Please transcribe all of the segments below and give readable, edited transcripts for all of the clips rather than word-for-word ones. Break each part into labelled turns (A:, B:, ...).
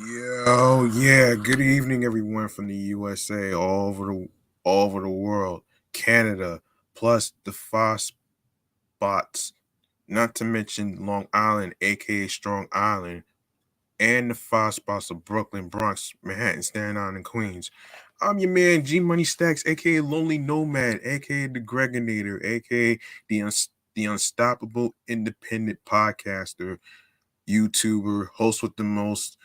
A: Yeah. Good evening, everyone from the USA, all over the world, Canada, plus the five spots, not to mention Long Island, aka Strong Island, and the five spots of Brooklyn, Bronx, Manhattan, Staten Island, and Queens. I'm your man G Money Stacks, aka Lonely Nomad, aka the Gregonator, aka the Unstoppable Independent Podcaster, YouTuber, host with the most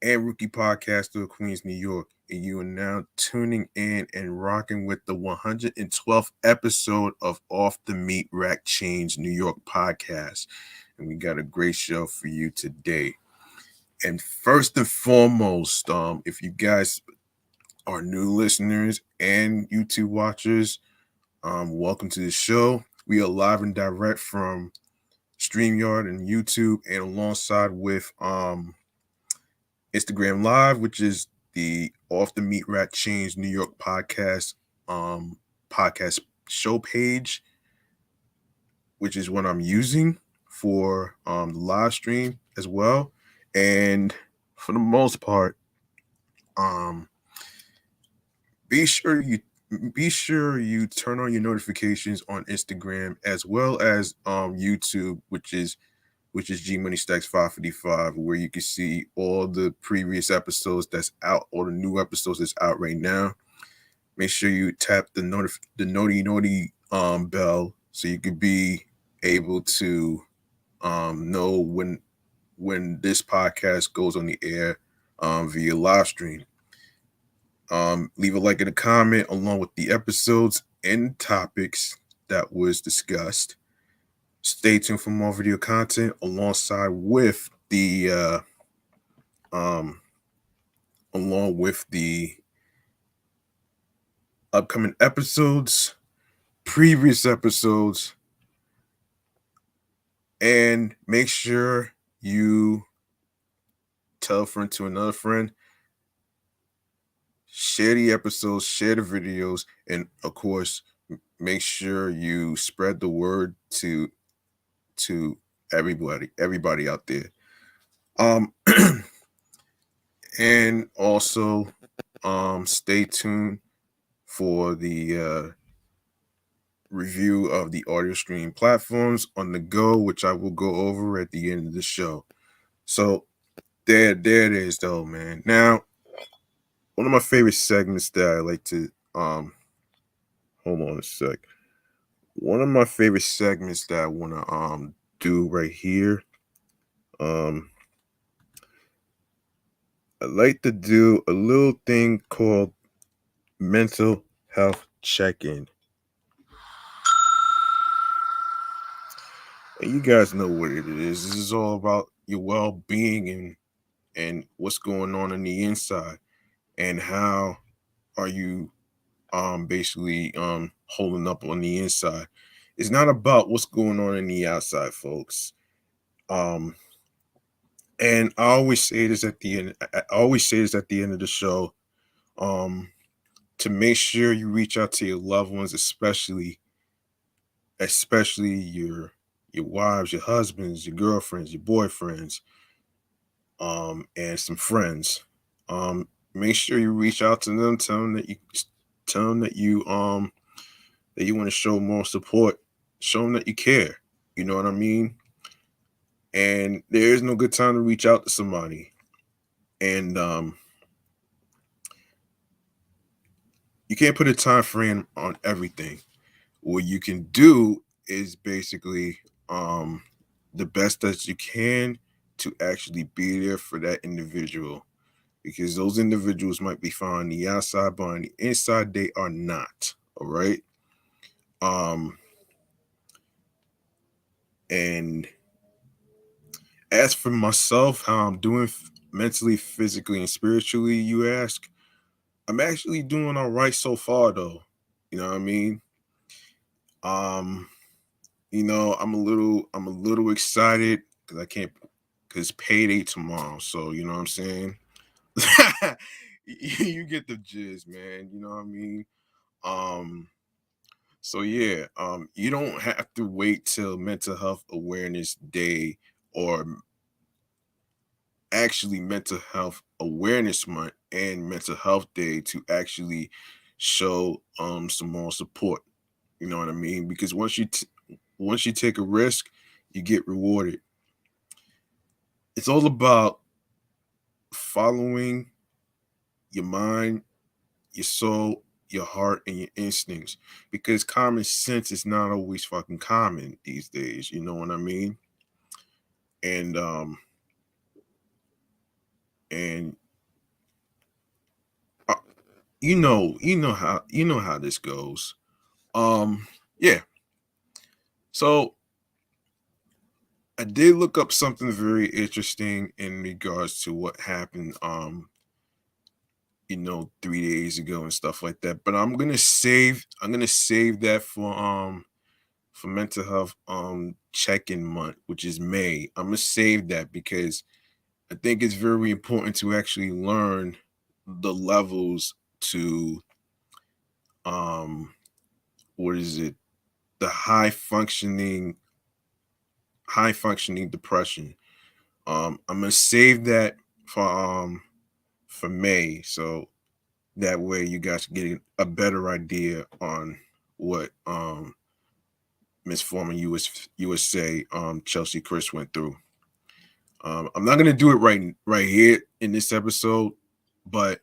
A: and rookie podcaster of Queens, New York. And you are now tuning in and rocking with the 112th episode of Off the Meat Rack Chainz New York podcast. And we got a great show for you today. And first and foremost, if you guys are new listeners and YouTube watchers, welcome to the show. We are live and direct from StreamYard and YouTube, and alongside with Instagram Live, which is the Off the Meat Rat Chainz New York um podcast show page, which is what I'm using for the live stream as well. And for the most part, um be sure you turn on your notifications on Instagram as well as YouTube, which is G Money Stacks 555, where you can see all the previous episodes that's out, all the new episodes that's out right now. Make sure you tap the naughty bell so you could be able to know when this podcast goes on the air via live stream. Leave a like and a comment along with the episodes and topics that was discussed. Stay tuned for more video content alongside with the along with the upcoming episodes, previous episodes, and make sure you tell a friend to another friend. Share the episodes, share the videos, and of course, make sure you spread the word to everybody out there. Um, and also, stay tuned for the review of the audio stream platforms on the go, which I will go over at the end of the show. So there it is, though, man. Now, one of my favorite segments that I like to hold on a sec. One of my favorite segments that I want to do right here. I like to do a little thing called mental health check-in. And you guys know what it is. This is all about your well-being and what's going on the inside, and how are you basically holding up on the inside. It's not about what's going on in the outside, folks. Um and I always say this at the end. I always say this at the end of the show. Um to make sure you reach out to your loved ones, especially your wives, your husbands, your girlfriends, your boyfriends, and some friends. Make sure you reach out to them, tell them that you want to show more support, show them that you care. You know what I mean? And there is no good time to reach out to somebody. And you can't put a time frame on everything. What you can do is basically the best that you can to actually be there for that individual, because those individuals might be fine on the outside, but on the inside they are not. All right. Um, and as for myself, how I'm doing mentally, physically, and spiritually, you ask, I'm actually doing all right so far, though. You know what I mean? Um, I'm a little excited because I can't, because payday tomorrow. So you know what I'm saying? You get the gist, man. You know what I mean? Um, so yeah, you don't have to wait till Mental Health Awareness Day or actually Mental Health Awareness Month and Mental Health Day to actually show some more support. You know what I mean? Because once you take a risk, you get rewarded. It's all about following your mind, your soul, your heart, and your instincts. Because common sense is not always fucking common these days. You know what I mean? And and uh, you know how this goes. Yeah. So I did look up something very interesting in regards to what happened 3 days ago and stuff like that. But I'm gonna save that for mental health check-in month, which is May. I'm gonna save that because I think it's very important to actually learn the levels to um what is it? The high functioning depression. I'm gonna save that for for May, so that way you guys get a better idea on what Miss Former USA Chelsea Chris went through. I'm not gonna do it right here in this episode, but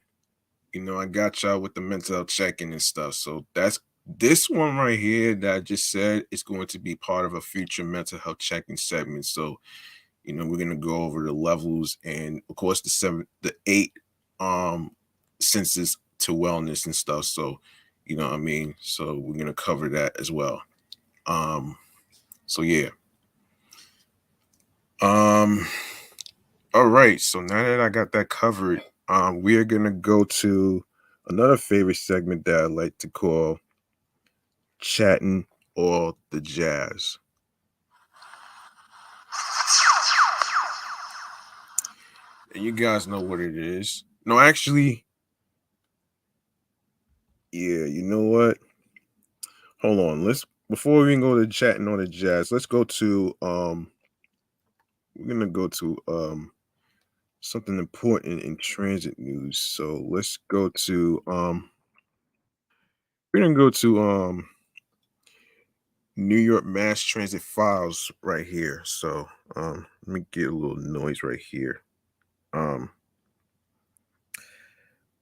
A: I got y'all with the mental health checking and stuff. So that's this one right here that I just said is going to be part of a future mental health checking segment. So we're gonna go over the levels and of course the eight senses to wellness and stuff. So you know what I mean. So we're gonna cover that as well. So yeah. Um. All right. So now that I got that covered, we are gonna go to another favorite segment that I like to call chatting or the jazz. And you guys know what it is. No, actually, yeah. You know what? Hold on. Let's before we even go to chatting on the jazz. Let's go to We're gonna go to something important in transit news. So let's go to we're gonna go to New York Mass Transit Files right here. So let me get a little noise right here. Um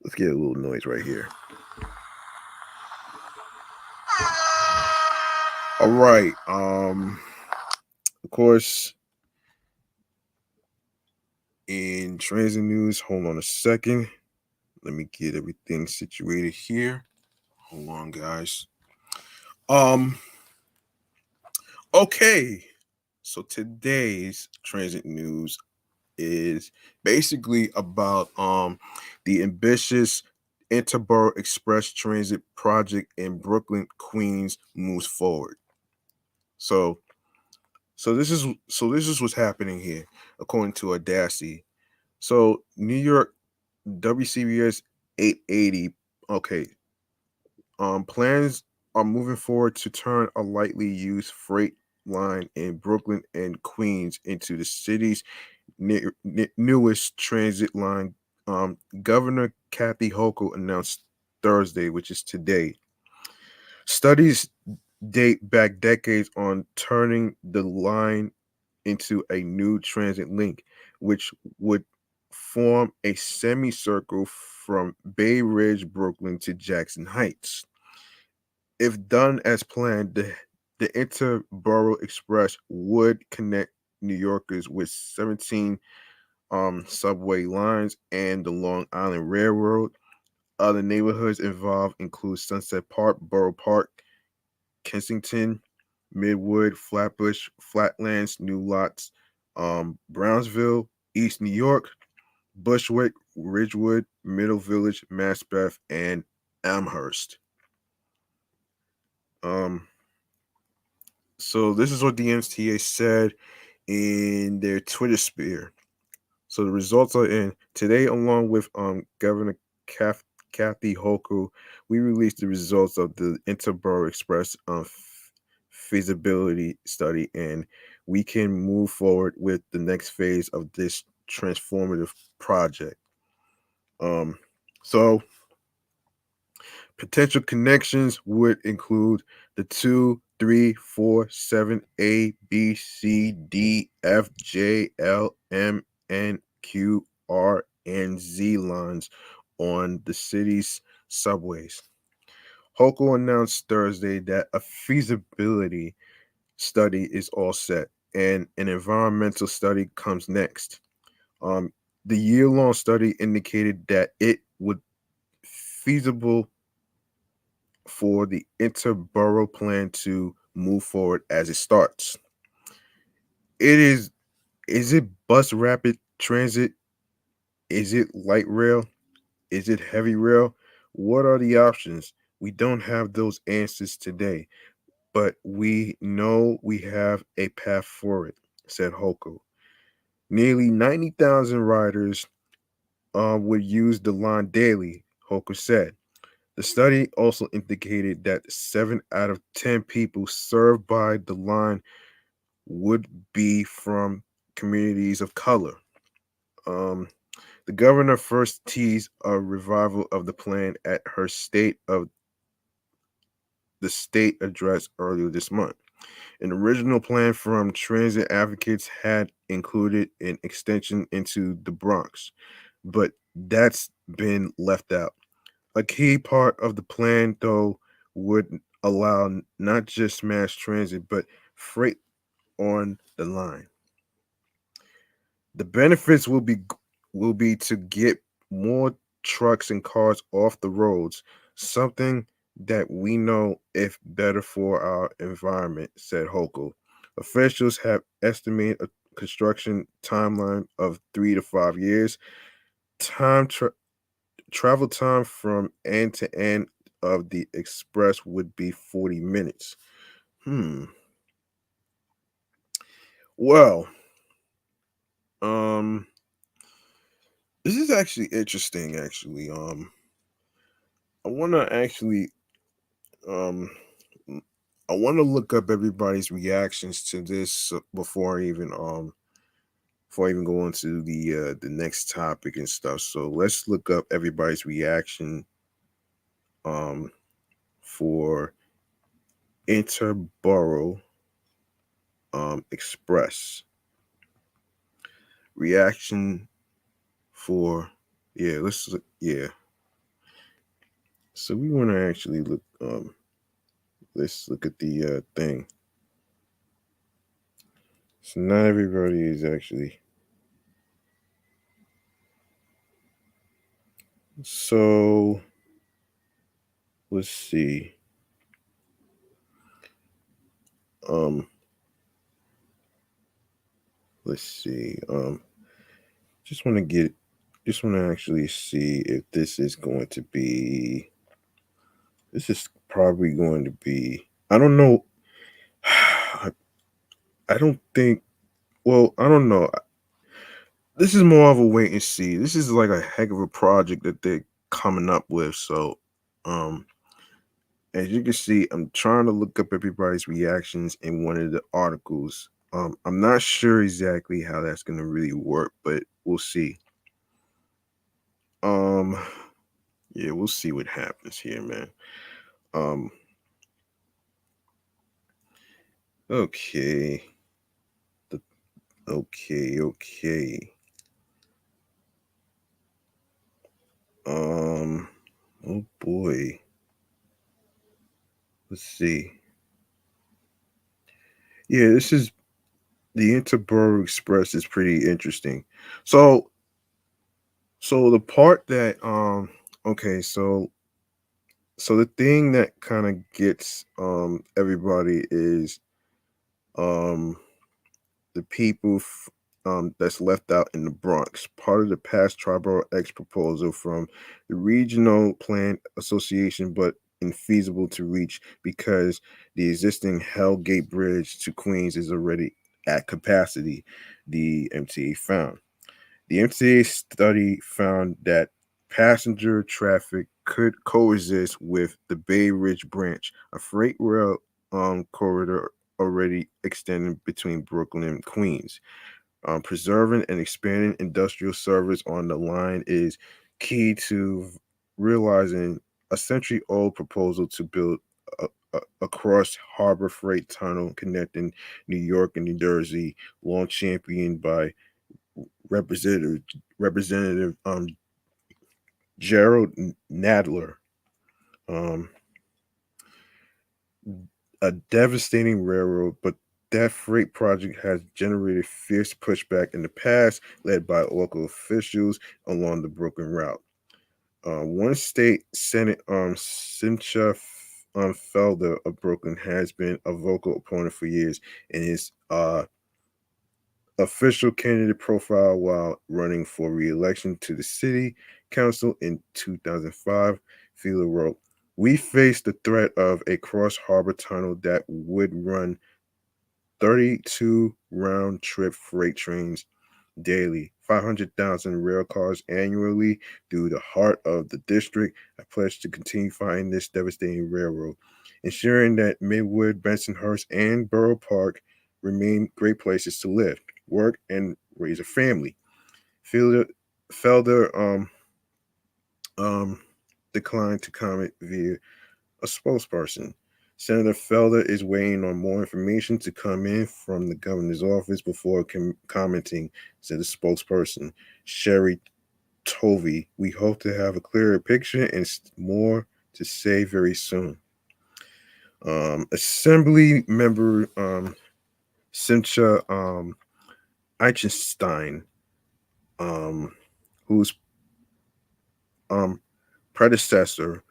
A: let's get a little noise right here. All right. Of course, in transit news, hold on a second. Let me get everything situated here. Hold on, guys. Um, okay. So today's transit news is basically about the ambitious interborough express transit project in Brooklyn, Queens moves forward. So this is what's happening here, according to Audacity. So New York WCBS 880. Okay, plans are moving forward to turn a lightly used freight line in Brooklyn and Queens into the city's newest transit line. Governor Kathy Hochul announced Thursday, which is today. Studies date back decades on turning the line into a new transit link, which would form a semicircle from Bay Ridge, Brooklyn to Jackson Heights. If done as planned, the Interborough Express would connect New Yorkers with 17 subway lines and the Long Island Railroad. Other neighborhoods involved include Sunset Park, Borough Park, Kensington, Midwood, Flatbush, Flatlands, New Lots, Brownsville, East New York, Bushwick, Ridgewood, Middle Village, Maspeth, and Amherst. Um, so this is what the MTA said in their Twitter sphere. So the results are in today, along with Governor Kathy Hochul. We released the results of the Interborough Express feasibility study, and we can move forward with the next phase of this transformative project. Um, so potential connections would include the 2, 3, 4, 7, A, B, C, D, F, J, L, M, N, Q, R, and Z lines on the city's subways. Hochul announced Thursday that a feasibility study is all set and an environmental study comes next. Um, the year-long study indicated that it would feasible for the interborough plan to move forward as it starts. It is it bus rapid transit? Is it light rail? Is it heavy rail? What are the options? We don't have those answers today, but we know we have a path for it, said Hoko. Nearly 90,000 riders would use the line daily, Hoko said. The study also indicated that 7 out of 10 people served by the line would be from communities of color. Um, the governor first teased a revival of the plan at her state of the state address earlier this month. An original plan from transit advocates had included an extension into the Bronx, but that's been left out. A key part of the plan, though, would allow not just mass transit, but freight on the line. The benefits will be to get more trucks and cars off the roads, something that we know if better for our environment, said Hochul. Officials have estimated a construction timeline of 3 to 5 years. Time travel time from end to end of the express would be 40 minutes. Hmm. Well, um, this is actually interesting. Actually, I want to actually, um, I want to look up everybody's reactions to this before I even go into the next topic and stuff. So let's look up everybody's reaction um for interborough express reaction for yeah let's look yeah so we want to actually look let's look at the thing. So not everybody is actually so let's see um let's see just want to get just want to actually see if this is going to be this is probably going to be I don't know. I don't think well I don't know. This is more of a wait and see. This is like a heck of a project that they're coming up with. So, um, as you can see, I'm trying to look up everybody's reactions in one of the articles. I'm not sure exactly how that's gonna really work, but we'll see. Um, yeah, we'll see what happens here, man. Um, okay, the, okay. Um, oh boy, let's see. Yeah, this is the Interborough Express is pretty interesting. So the part that okay, so the thing that kind of gets everybody is um the people that's left out in the Bronx, part of the past Triborough X proposal from the Regional Plan Association, but infeasible to reach because the existing Hellgate Bridge to Queens is already at capacity, the MTA found. The MTA study found that passenger traffic could coexist with the Bay Ridge branch, a freight rail corridor already extending between Brooklyn and Queens. Preserving and expanding industrial service on the line is key to realizing a century old proposal to build a cross harbor freight tunnel connecting New York and New Jersey, long championed by Representative Representative Gerald Nadler. Um, a devastating railroad, but that freight project has generated fierce pushback in the past, led by local officials along the broken route. One state Senate Cynthia Felder of Brooklyn has been a vocal opponent for years in his official candidate profile while running for re-election to the city council in 2005. Felder wrote, "We face the threat of a cross harbor tunnel that would run 32 round trip freight trains daily, 500,000 rail cars annually through the heart of the district. I pledge to continue fighting this devastating railroad, ensuring that Midwood, Bensonhurst, and Borough Park remain great places to live, work, and raise a family." Felder, Felder um, declined to comment via a spokesperson. Senator Felder is waiting on more information to come in from the governor's office before commenting, said the spokesperson, Sherry Tovey. "We hope to have a clearer picture and more to say very soon." Assembly member Cynthia Eichenstein, um, whose um, predecessor,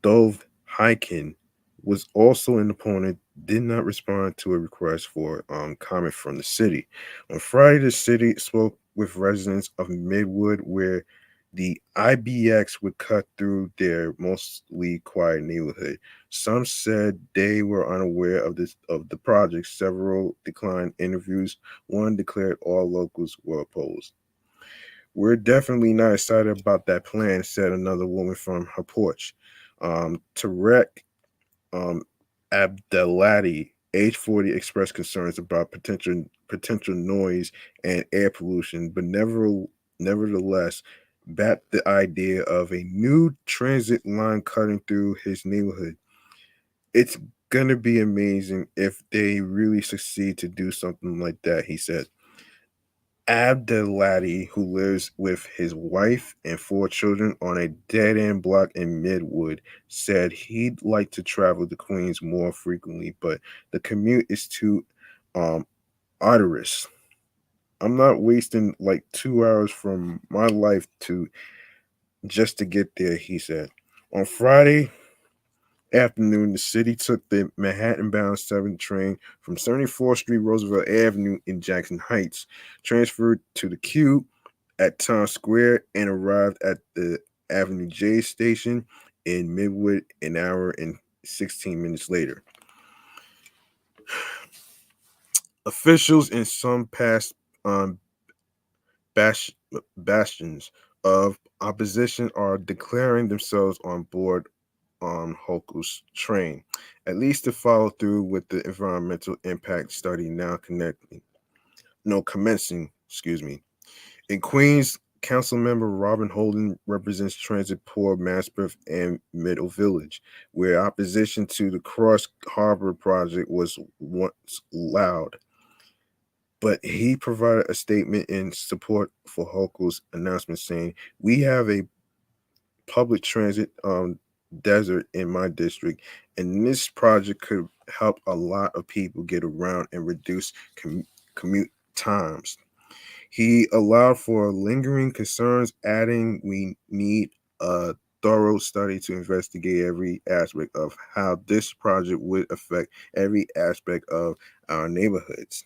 A: Dove Hyken, was also an opponent, did not respond to a request for comment from the city. On Friday, the city spoke with residents of Midwood, where the IBX would cut through their mostly quiet neighborhood. Some said they were unaware of the project. Several declined interviews. One declared all locals were opposed. "We're definitely not excited about that plan," said another woman from her porch. Tarek um, Abdelati, age 40, expressed concerns about potential noise and air pollution, but nevertheless backed the idea of a new transit line cutting through his neighborhood. "It's gonna be amazing if they really succeed to do something like that," he said. Abdelati, who lives with his wife and four children on a dead end block in Midwood, said he'd like to travel to Queens more frequently, but the commute is too um, arduous. "I'm not wasting like 2 hours from my life to just to get there," he said. On Friday afternoon, the city took the Manhattan bound 7 train from 74th Street, Roosevelt Avenue in Jackson Heights, transferred to the Q at Times Square, and arrived at the Avenue J station in Midwood an hour and 16 minutes later. Officials in some past um, bas- bastions of opposition are declaring themselves on board on Hochul's train, at least to follow through with the environmental impact study now commencing, excuse me. In Queens, council member Robin Holden represents transit poor Maspeth and Middle Village, where opposition to the Cross Harbor project was once loud. But he provided a statement in support for Hochul's announcement saying, "We have a public transit desert in my district, and this project could help a lot of people get around and reduce commute times." He allowed for lingering concerns, adding, "We need a thorough study to investigate every aspect of how this project would affect every aspect of our neighborhoods."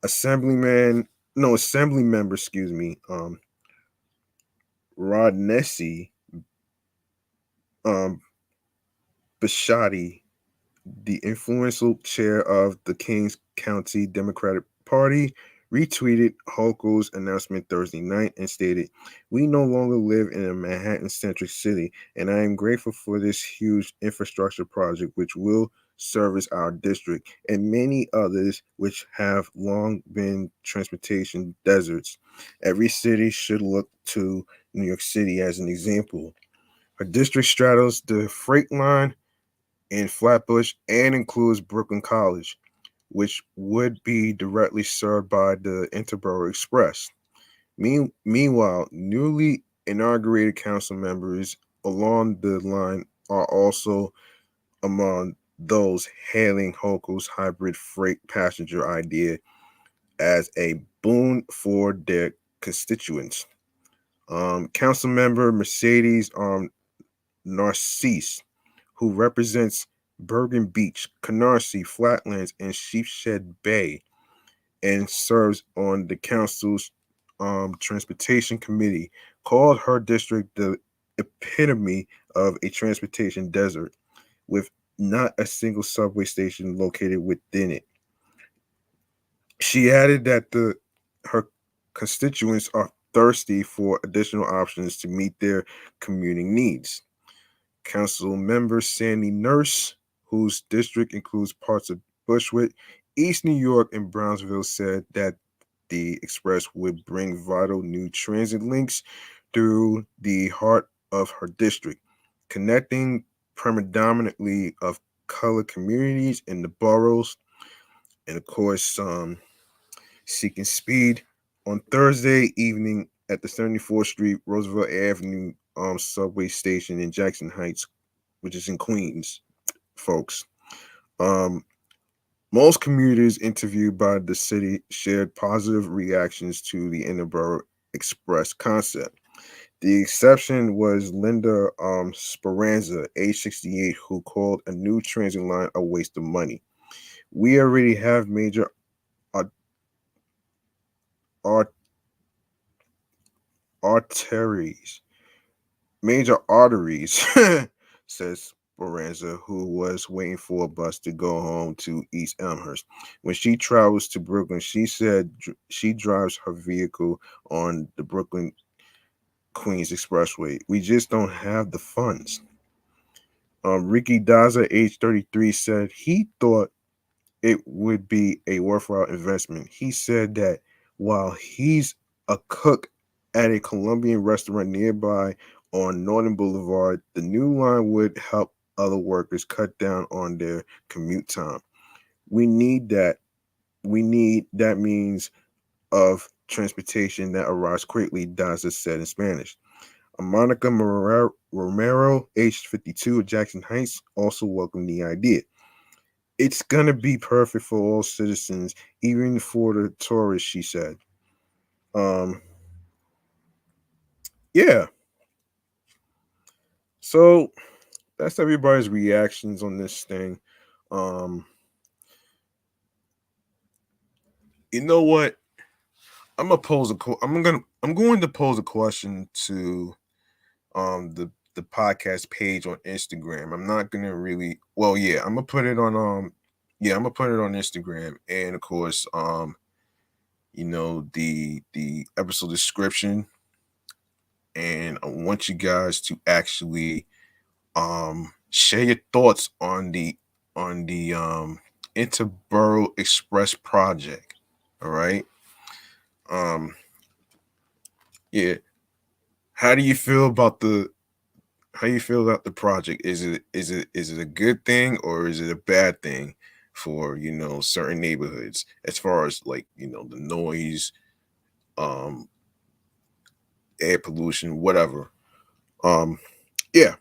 A: Assembly member, excuse me, Rod Nessie, um, Bashadi, the influential chair of the Kings County Democratic Party, retweeted Hochul's announcement Thursday night and stated, "We no longer live in a Manhattan-centric city, and I am grateful for this huge infrastructure project, which will service our district, and many others which have long been transportation deserts. Every city should look to New York City as an example. Her district straddles the freight line in Flatbush and includes Brooklyn College, which would be directly served by the Interborough Express. Meanwhile, newly inaugurated council members along the line are also among those hailing Hoku's hybrid freight passenger idea as a boon for their constituents. Council member Mercedes Narcisse, who represents Bergen Beach, Canarsie, Flatlands, and Sheepshead Bay, and serves on the council's transportation committee, called her district the epitome of a transportation desert, with not a single subway station located within it. She added that her constituents are thirsty for additional options to meet their commuting needs. Council member Sandy Nurse, whose district includes parts of Bushwick, East New York, and Brownsville, said that the express would bring vital new transit links through the heart of her district, connecting predominantly of colored communities in the boroughs, and of course, seeking speed. On Thursday evening at the 74th Street Roosevelt Avenue subway station in Jackson Heights, which is in Queens, folks. Um, Most commuters interviewed by the city shared positive reactions to the Interborough Express concept. The exception was Linda Speranza, age 68, who called a new transit line a waste of money. We already have art- art- arteries, major arteries, says Speranza, who was waiting for a bus to go home to East Elmhurst. When she travels to Brooklyn, she said she drives her vehicle on the Brooklyn Queens Expressway. We just don't have the funds. Ricky Daza, age 33, said he thought it would be a worthwhile investment. He said that while he's a cook at a Colombian restaurant nearby on Northern Boulevard, the new line would help other workers cut down on their commute time. We need that. We need that means of transportation that arrives quickly, Daza said in Spanish. Monica Romero, aged 52, of Jackson Heights, also welcomed the idea. It's gonna be perfect for all citizens, even for the tourists, she said. Um, yeah. So that's everybody's reactions on this thing. Um, you know what? I'm going to pose a question to the podcast page on Instagram. I'm not gonna really well, yeah, I'm gonna put it on I'm gonna put it on Instagram, and of course the episode description, and I want you guys to actually share your thoughts on the Interborough Express project. All right. Um yeah. How do you feel about the project? Is it a good thing, or is it a bad thing for certain neighborhoods, as far as like the noise, um air pollution, whatever. um yeah,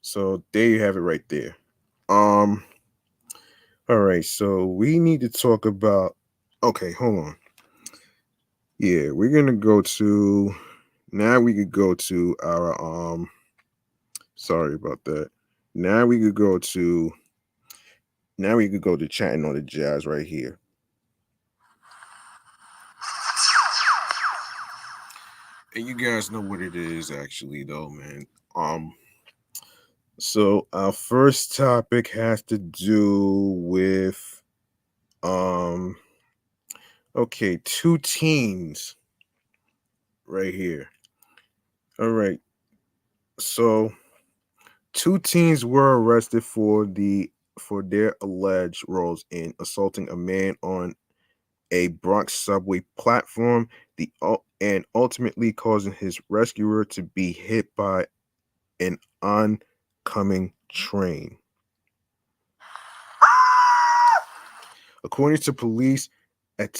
A: so there you have it right there. um all right, so we need to talk about, okay, hold on. Yeah, we're gonna go to, now we could go to our sorry about that. Now we could go to chatting on the jazz right here. And you guys know what it is actually though, man. So our first topic has to do with um okay, two teens right here. All right. So two teens were arrested for the their alleged roles in assaulting a man on a Bronx subway platform, and ultimately causing his rescuer to be hit by an oncoming train. According to police, at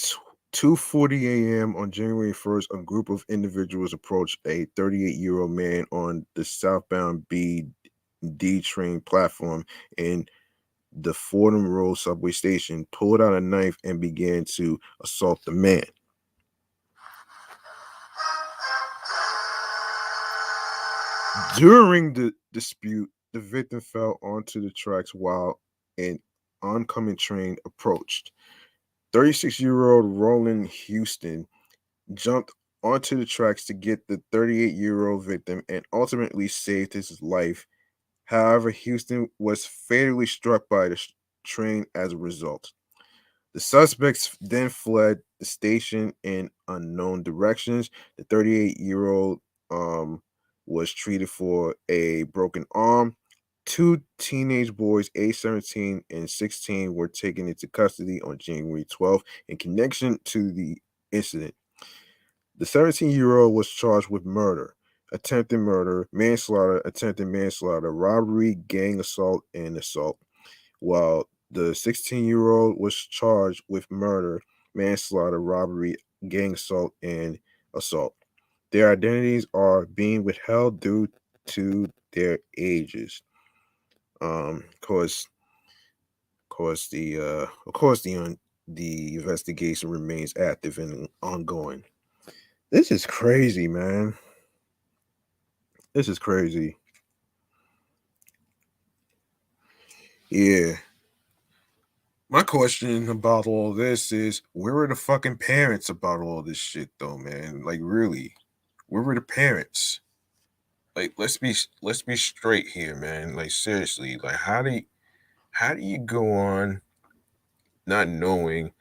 A: 2:40 a.m. on January 1st, a group of individuals approached a 38-year-old man on the southbound BD train platform in the Fordham Road subway station, pulled out a knife, and began to assault the man. During the dispute, the victim fell onto the tracks while an oncoming train approached. 36-year-old Roland Houston jumped onto the tracks to get the 38-year-old victim and ultimately saved his life. However, Houston was fatally struck by the train as a result. The suspects then fled the station in unknown directions. The 38-year-old was treated for a broken arm. Two teenage boys, aged 17 and 16, were taken into custody on January 12th in connection to the incident. The 17-year-old was charged with murder, attempted murder, manslaughter, attempted manslaughter, robbery, gang assault, and assault, while the 16-year-old was charged with murder, manslaughter, robbery, gang assault, and assault. Their identities are being withheld due to their ages. Of course, the investigation remains active and ongoing. This is crazy, man. This is crazy. Yeah. My question about all this is, where are the fucking parents about all this shit, though, man? Like, really, where were the parents? Like, let's be straight here, man. Like, seriously, like, how do you go on not knowing?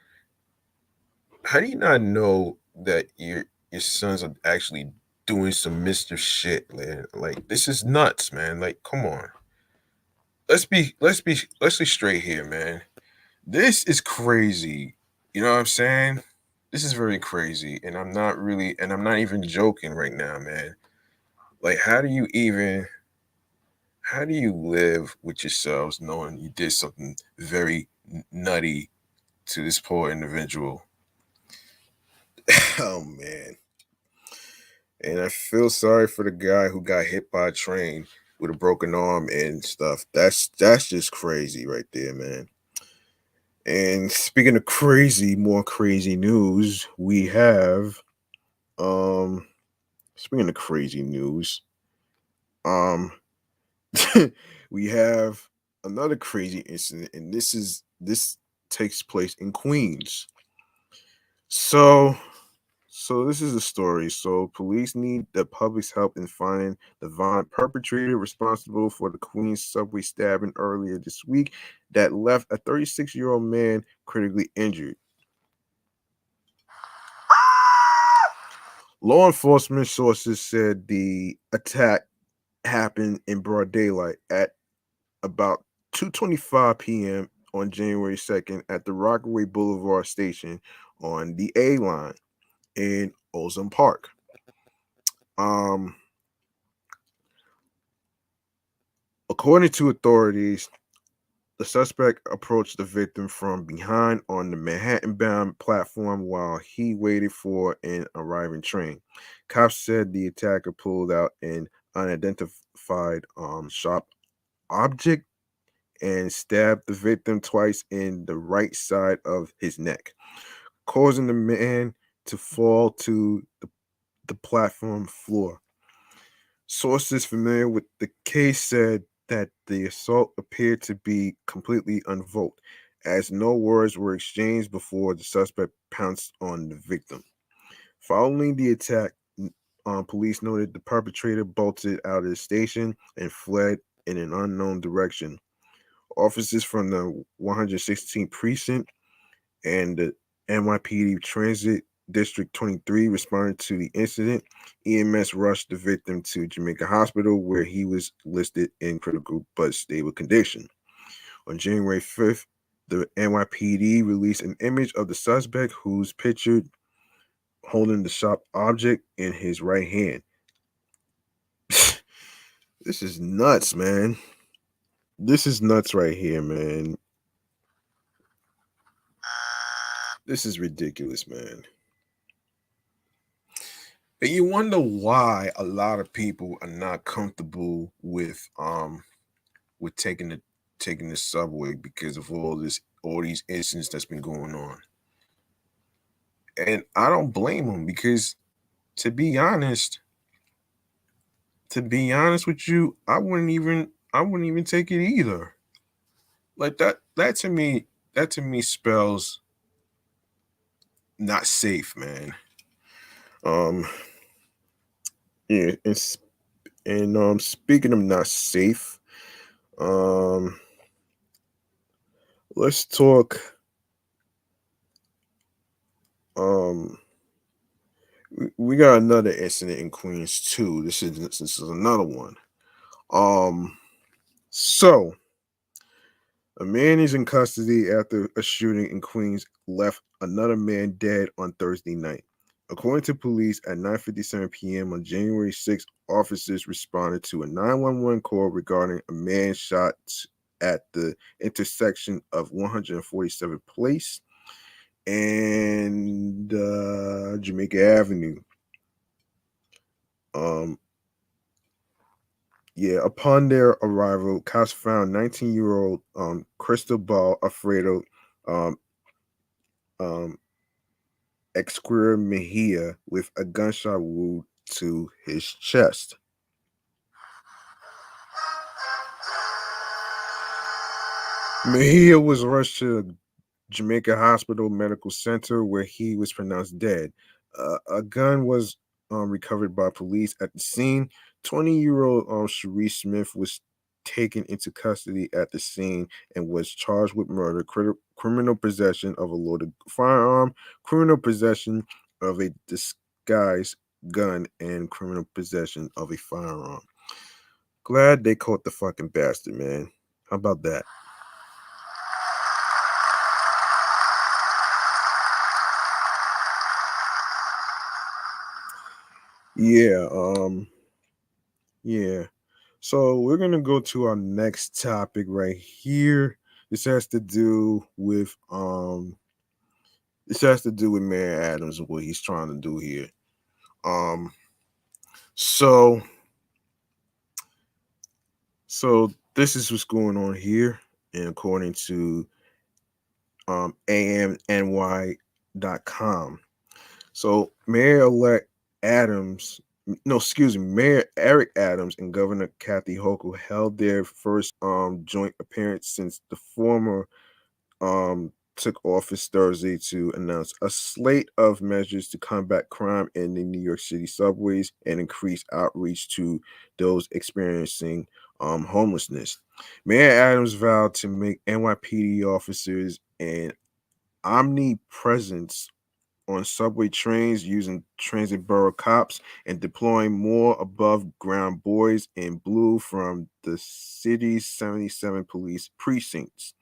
A: How do you not know that your sons are actually doing some mischief shit, man? Like, this is nuts, man. Like, come on. Let's be straight here, man. This is crazy. You know what I'm saying? This is very crazy, and I'm not even joking right now, man. Like, how do you live with yourselves knowing you did something very nutty to this poor individual? Oh man. And I feel sorry for the guy who got hit by a train with a broken arm and stuff. That's just crazy right there, man. And speaking of crazy, more crazy news, we have um speaking of crazy news, um we have another crazy incident, and this takes place in Queens. So this is the story. So police need the public's help in finding the violent perpetrator responsible for the Queens subway stabbing earlier this week that left a 36-year-old man critically injured. Law enforcement sources said the attack happened in broad daylight at about 2:25 p.m. on January 2nd at the Rockaway Boulevard station on the A line in Ozone Park. Um, According to authorities, the suspect approached the victim from behind on the Manhattan-bound platform while he waited for an arriving train. Cops said the attacker pulled out an unidentified sharp object and stabbed the victim twice in the right side of his neck, causing the man to fall to the platform floor. Sources familiar with the case said that the assault appeared to be completely unprovoked, as no words were exchanged before the suspect pounced on the victim. Following the attack, police noted the perpetrator bolted out of the station and fled in an unknown direction. Officers from the 116th Precinct and the NYPD Transit District 23 responded to the incident. EMS rushed the victim to Jamaica Hospital, where he was listed in critical but stable condition. On January 5th, the NYPD released an image of the suspect who's pictured holding the sharp object in his right hand. This is nuts, man. This is nuts right here, man. This is ridiculous, man. And you wonder why a lot of people are not comfortable with taking the subway because of all these incidents that's been going on. And I don't blame them because to be honest, with you, I wouldn't even take it either. Like that to me spells not safe, man. Um yeah, speaking of not safe, um let's talk um we got another incident in Queens too. This is another one. Um so a man is in custody after a shooting in Queens left another man dead on Thursday night. According to police, at 9:57 p.m. on January 6th, officers responded to a 911 call regarding a man shot at the intersection of 147th Place and Jamaica Avenue. Um, yeah, upon their arrival, cops found 19-year-old Cristobal Alfredo um, um, Exquire Mejia with a gunshot wound to his chest. Mejia was rushed to Jamaica Hospital Medical Center where he was pronounced dead. A gun was recovered by police at the scene. 20-year-old Cherie Smith was taken into custody at the scene and was charged with murder, criminal possession of a loaded firearm, criminal possession of a disguised gun, and criminal possession of a firearm. Glad they caught the fucking bastard, man. How about that? Yeah, yeah. So we're gonna go to our next topic right here. This has to do with Mayor Adams and what he's trying to do here. Um so this is what's going on here, and according to amny.com. So Mayor-elect Adams, no, excuse me, Mayor Eric Adams and Governor Kathy Hochul held their first joint appearance since the former took office Thursday to announce a slate of measures to combat crime in the New York City subways and increase outreach to those experiencing homelessness. Mayor Adams vowed to make NYPD officers an omnipresence on subway trains using transit borough cops and deploying more above ground boys in blue from the city's 77 police precincts.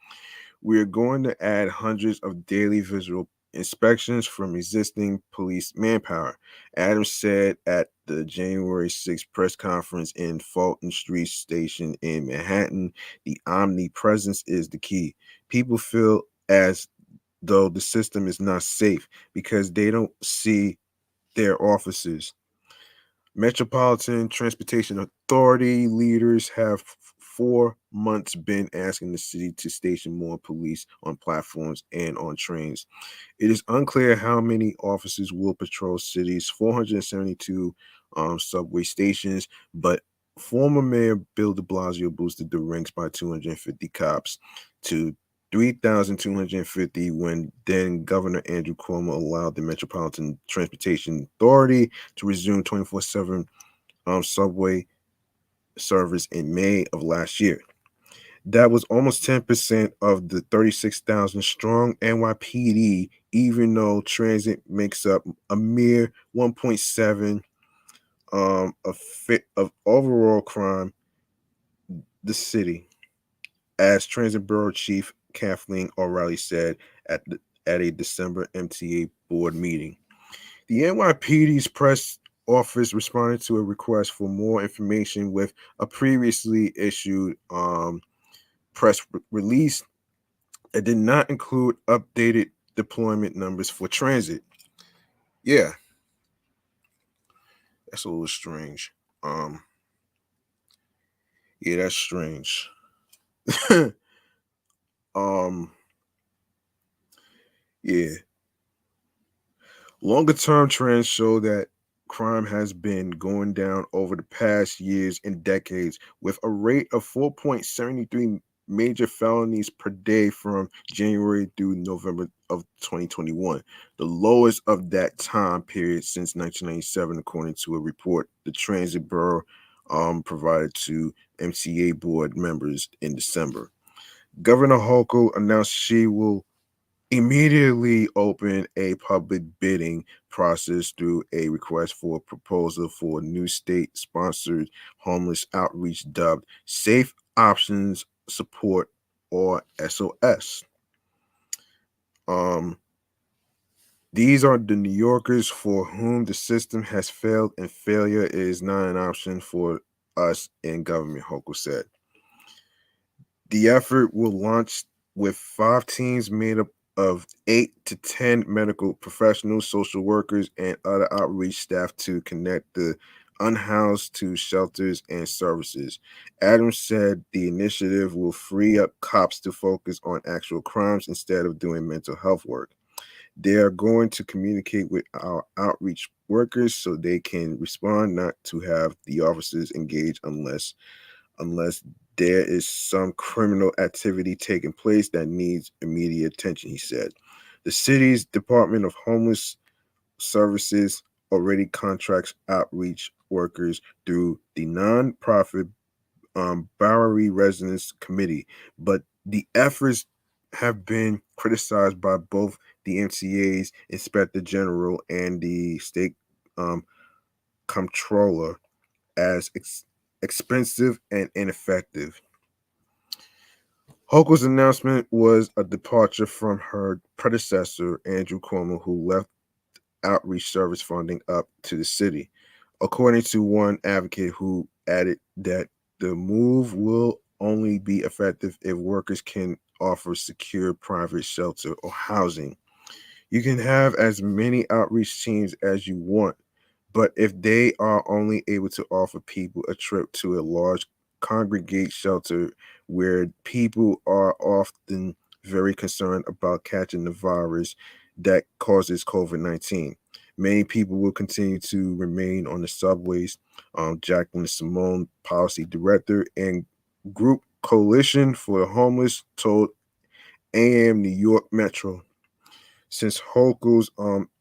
A: We are going to add hundreds of daily visual inspections from existing police manpower, Adams said at the January 6th press conference in Fulton Street Station in Manhattan. The omnipresence is the key. People feel as though the system is not safe because they don't see their officers. Metropolitan Transportation Authority leaders have 4 months been asking the city to station more police on platforms and on trains. It is unclear how many officers will patrol city's 472 subway stations, but former Mayor Bill de Blasio boosted the ranks by 250 cops to 3,250 when then Governor Andrew Cuomo allowed the Metropolitan Transportation Authority to resume 24/7 subway service in May of last year. That was almost 10% of the 36,000 strong NYPD, even though transit makes up a mere 1.7 of overall crime. The city as Transit Bureau Chief Kathleen O'Reilly said at at a December MTA board meeting. The NYPD's press office responded to a request for more information with a previously issued press release that did not include updated deployment numbers for transit. Yeah, that's a little strange. Um, yeah, that's strange. um, yeah. Longer term trends show that crime has been going down over the past years and decades, with a rate of 4.73 major felonies per day from January through November of 2021, the lowest of that time period since 1997, according to a report the Transit Bureau provided to MTA board members in December. Governor Hochul announced she will immediately open a public bidding process through a request for a proposal for a new state sponsored homeless outreach dubbed Safe Options Support, or SOS. Um, these are the New Yorkers for whom the system has failed, and failure is not an option for us in government, Hochul said. The effort will launch with 5 teams made up of 8 to 10 medical professionals, social workers, and other outreach staff to connect the unhoused to shelters and services. Adams said the initiative will free up cops to focus on actual crimes instead of doing mental health work. They are going to communicate with our outreach workers so they can respond, not to have the officers engage unless there is some criminal activity taking place that needs immediate attention, he said. The city's Department of Homeless Services already contracts outreach workers through the nonprofit Bowery Residents Committee, but the efforts have been criticized by both the MCA's Inspector General and the state um, comptroller as expensive and ineffective. Hochul's announcement was a departure from her predecessor, Andrew Cuomo, who left outreach service funding up to the city, according to one advocate who added that the move will only be effective if workers can offer secure private shelter or housing. You can have as many outreach teams as you want, but if they are only able to offer people a trip to a large congregate shelter where people are often very concerned about catching the virus that causes COVID 19, many people will continue to remain on the subways. Jacqueline Simone, policy director and group Coalition for the Homeless, told AM New York Metro. Since Hochul's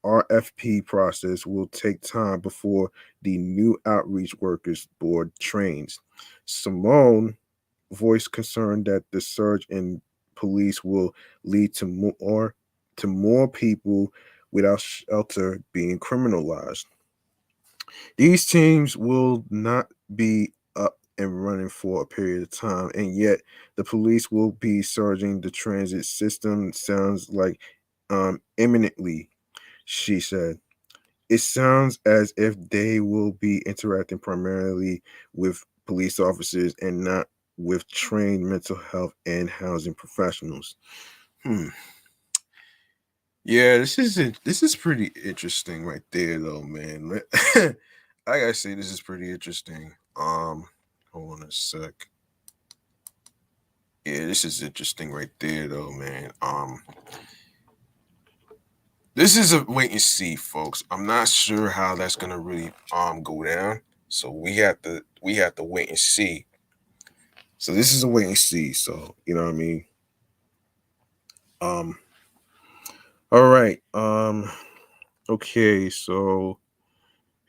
A: RFP process will take time before the new outreach workers board trains, Simone voiced concern that the surge in police will lead to more people without shelter being criminalized. These teams will not be up and running for a period of time, and yet the police will be surging the transit system. Sounds like imminently, she said. It sounds as if they will be interacting primarily with police officers and not with trained mental health and housing professionals. Hmm. Yeah, this is pretty interesting right there, though, man. I gotta say, this is pretty interesting. Hold on a sec. Yeah, this is interesting right there, though, man. This is a wait and see, folks. I'm not sure how that's gonna really go down. So we have to wait and see. So this is a wait and see. So you know what I mean. Um. All right. Okay. So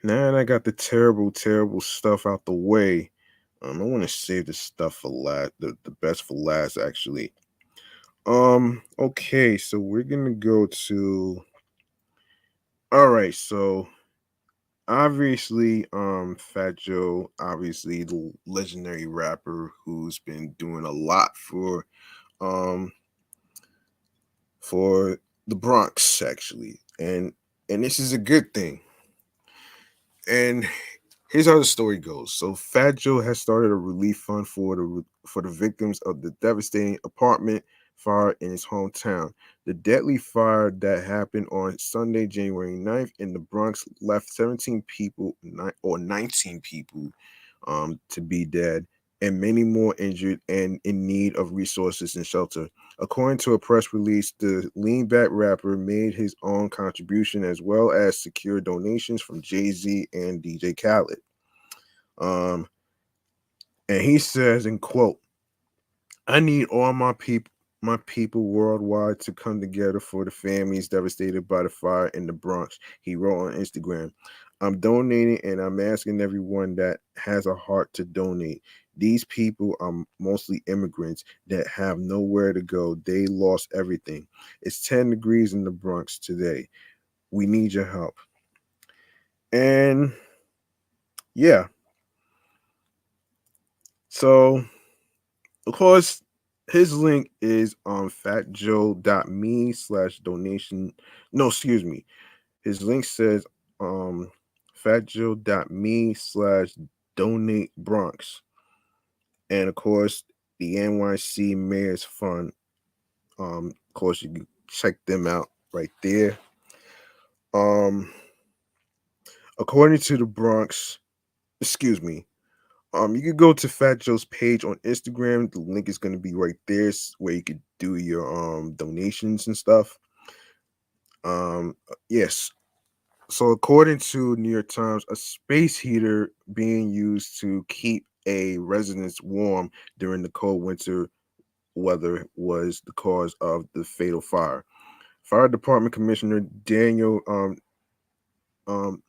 A: now that I got the terrible stuff out the way, I want to save the stuff for last. The best for last, actually. Okay. So we're gonna go to. All right. So Obviously, Fat Joe, obviously the legendary rapper who's been doing a lot um for the Bronx actually. And this is a good thing. And here's how the story goes. So Fat Joe has started a relief fund for the victims of the devastating apartment fire in his hometown. The deadly fire that happened on Sunday, January 9th in the Bronx left 17 people or 19 people to be dead and many more injured and in need of resources and shelter. According to a press release, the lean back rapper made his own contribution as well as secure donations from Jay-Z and DJ Khaled. Um, and he says, in quote, I need all my people worldwide to come together for the families devastated by the fire in the Bronx. He wrote on Instagram. I'm donating and I'm asking everyone that has a heart to donate. These people are mostly immigrants that have nowhere to go. They lost everything. It's 10 degrees in the Bronx today. We need your help. And yeah, so of course, his link is on fatjoe.me/donation. No, excuse me. His link says fatjoe.me/donate Bronx. And of course, the NYC Mayor's Fund. Of course, you can check them out right there. Um, according to the Bronx, excuse me. You could go to Fat Joe's page on Instagram. The link is going to be right there, where you could do your donations and stuff. Yes. So according to New York Times, a space heater being used to keep a residence warm during the cold winter weather was the cause of the fatal fire. Fire Department Commissioner Daniel um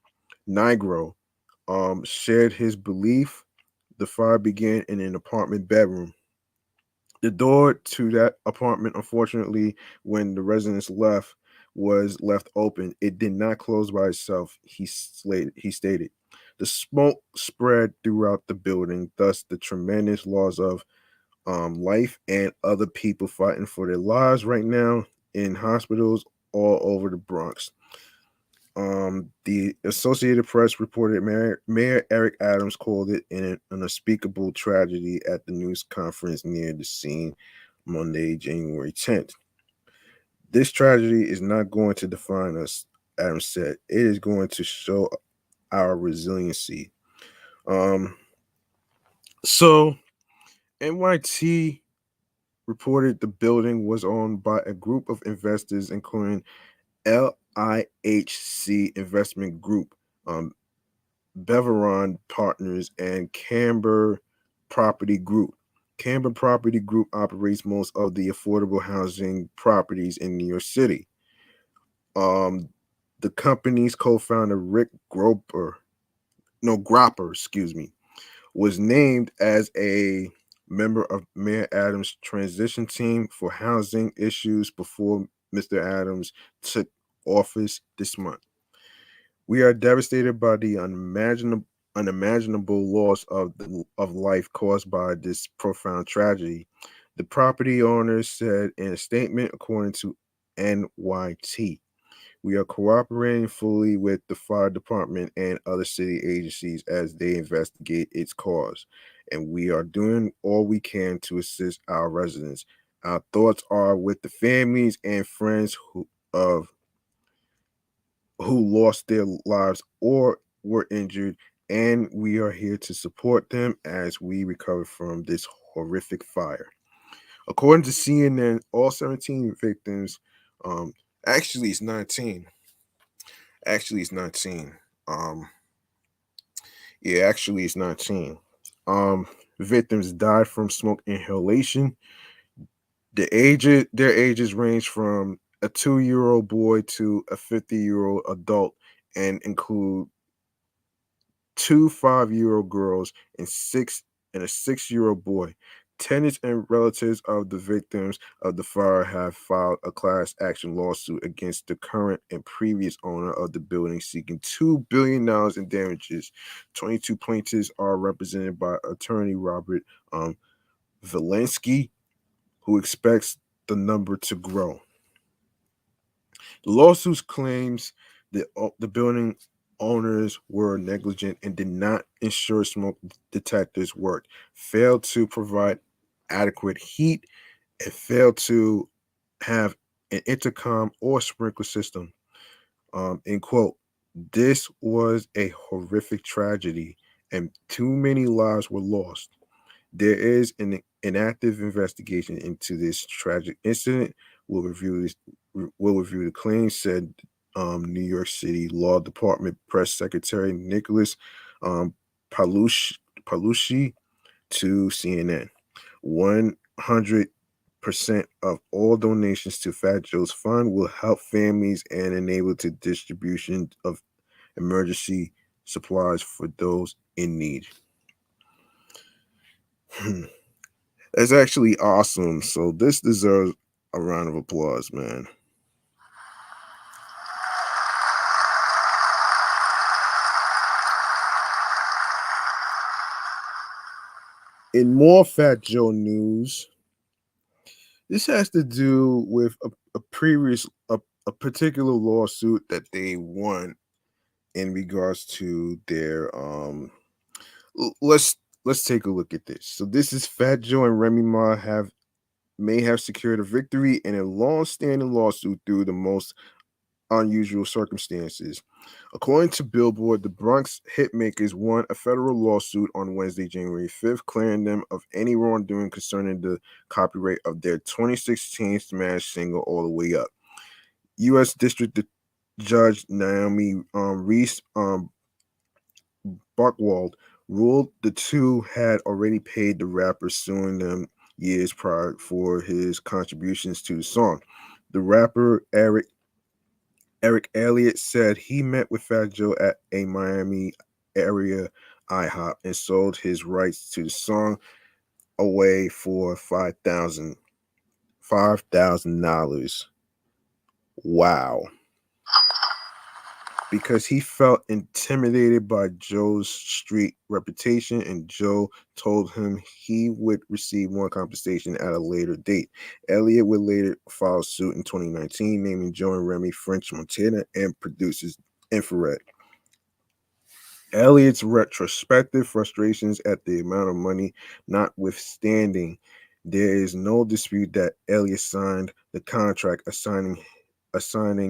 A: Nigro shared his belief the fire began in an apartment bedroom. The door to that apartment, unfortunately, when the residents left, was left open. It did not close by itself, he stated. The smoke spread throughout the building, thus the tremendous loss of life and other people fighting for their lives right now in hospitals all over the Bronx. The Associated Press reported Mayor Eric Adams called it an unspeakable tragedy at the news conference near the scene Monday, January 10th. This tragedy is not going to define us, Adams said. It is going to show our resiliency. Um, so NYT reported the building was owned by a group of investors, including LIHC Investment Group, Beveron Partners, and Camber Property Group. Camber Property Group operates most of the affordable housing properties in New York City. Um, the company's co-founder Rick Gropper, excuse me, was named as a member of Mayor Adams' transition team for housing issues before Mr. Adams took office this month. We are devastated by the unimaginable loss of life caused by this profound tragedy, the property owners said in a statement, according to NYT. We are cooperating fully with the fire department and other city agencies as they investigate its cause, and we are doing all we can to assist our residents. Our thoughts are with the families and friends who lost their lives or were injured, and we are here to support them as we recover from this horrific fire. According to CNN, all 17 victims, um, actually it's 19. Actually, it's 19. Um, yeah, actually it's 19. Victims died from smoke inhalation. Their ages range from a 2-year-old boy to a 50-year-old adult and include two 5-year-old girls and a 6-year-old boy. Tenants and relatives of the victims of the fire have filed a class action lawsuit against the current and previous owner of the building, seeking $2 billion in damages. 22 plaintiffs are represented by attorney Robert Valensky, who expects the number to grow. The lawsuit claims that the building owners were negligent and did not ensure smoke detectors worked, failed to provide adequate heat, and failed to have an intercom or sprinkler system. End quote. This was a horrific tragedy, and too many lives were lost. There is an active investigation into this tragic incident. We'll review the claims, said New York City Law Department Press Secretary Nicholas um, Palucci to CNN. 100% of all donations to Fat Joe's Fund will help families and enable the distribution of emergency supplies for those in need. That's actually awesome. So this deserves a round of applause, man. In more Fat Joe news, this has to do with a particular lawsuit that they won in regards to their let's take a look at this. So this is Fat Joe and Remy Ma may have secured a victory in a long-standing lawsuit through the most unusual circumstances. According to Billboard, the Bronx hitmakers won a federal lawsuit on Wednesday, January 5th, clearing them of any wrongdoing concerning the copyright of their 2016 smash single All the Way Up. U.S. District Judge Naomi Reese Buchwald ruled the two had already paid the rapper, suing them years prior for his contributions to the song. The rapper Eric Elliott said he met with Fat Joe at a Miami area IHOP and sold his rights to the song away for $5,000. Wow. Because he felt intimidated by Joe's street reputation, and Joe told him he would receive more compensation at a later date. Elliott would later file suit in 2019, naming Joe and Remy French Montana and producers Infrared. Elliott's retrospective frustrations at the amount of money notwithstanding, there is no dispute that Elliott signed the contract assigning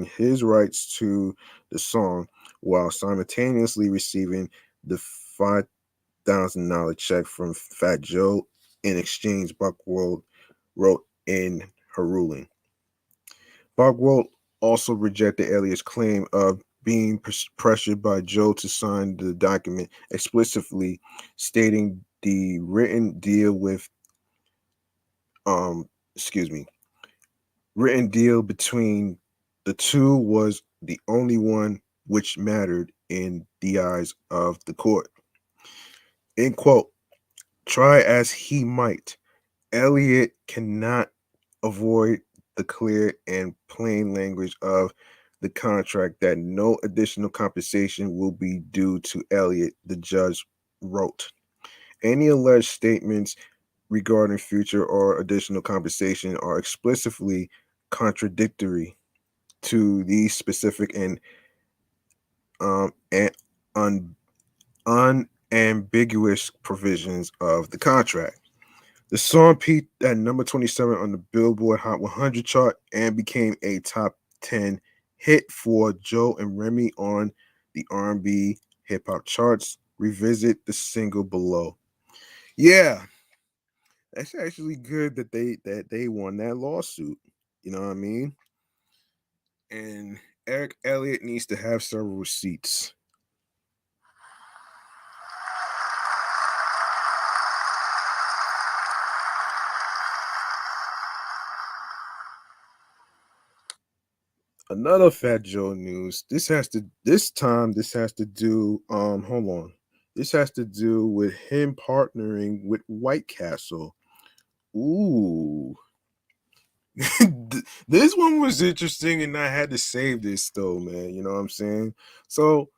A: his rights to the song while simultaneously receiving the $5,000 check from Fat Joe in exchange, Buchwald wrote in her ruling. Buchwald also rejected Elliott's claim of being pressured by Joe to sign the document, explicitly stating the written deal with excuse me written deal between the two was the only one which mattered in the eyes of the court. End quote. Try as he might, Elliott cannot avoid the clear and plain language of the contract that no additional compensation will be due to Elliott, the judge wrote. Any alleged statements regarding future or additional compensation are explicitly contradictory to these specific and unambiguous provisions of the contract. The song peaked at number 27 on the Billboard Hot 100 chart and became a top 10 hit for Joe and Remy on the R&B hip hop charts. Revisit the single below. Yeah, that's actually good that they won that lawsuit. You know what I mean? And Eric Elliott needs to have several receipts. Another Fat Joe news. This has to do hold on. This has to do with him partnering with White Castle. Ooh. This one was interesting, and I had to save this though, man. You know what I'm saying? So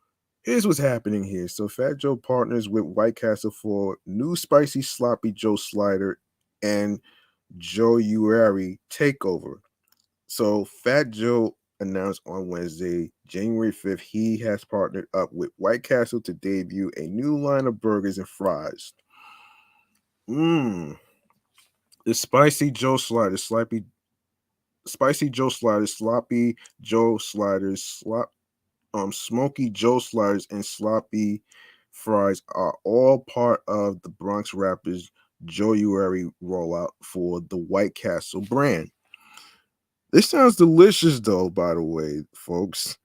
A: here's what's happening here. So Fat Joe partners with White Castle for new spicy sloppy Joe slider and Joe Remy takeover. So Fat Joe announced on Wednesday, January 5th, he has partnered up with White Castle to debut a new line of burgers and fries. Mmm. The spicy Joe sliders, sloppy Joe sliders, smoky Joe sliders, and sloppy fries are all part of the Bronx rappers Joe rollout for the White Castle brand. This sounds delicious, though. By the way, folks.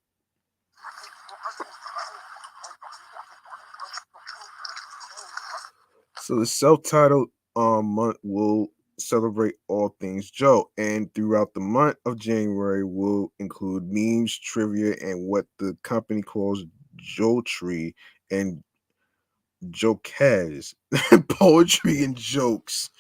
A: So the self-titled month will celebrate all things Joe, and throughout the month of January will include memes, trivia, and what the company calls Joe Tree and Jokes, poetry and jokes.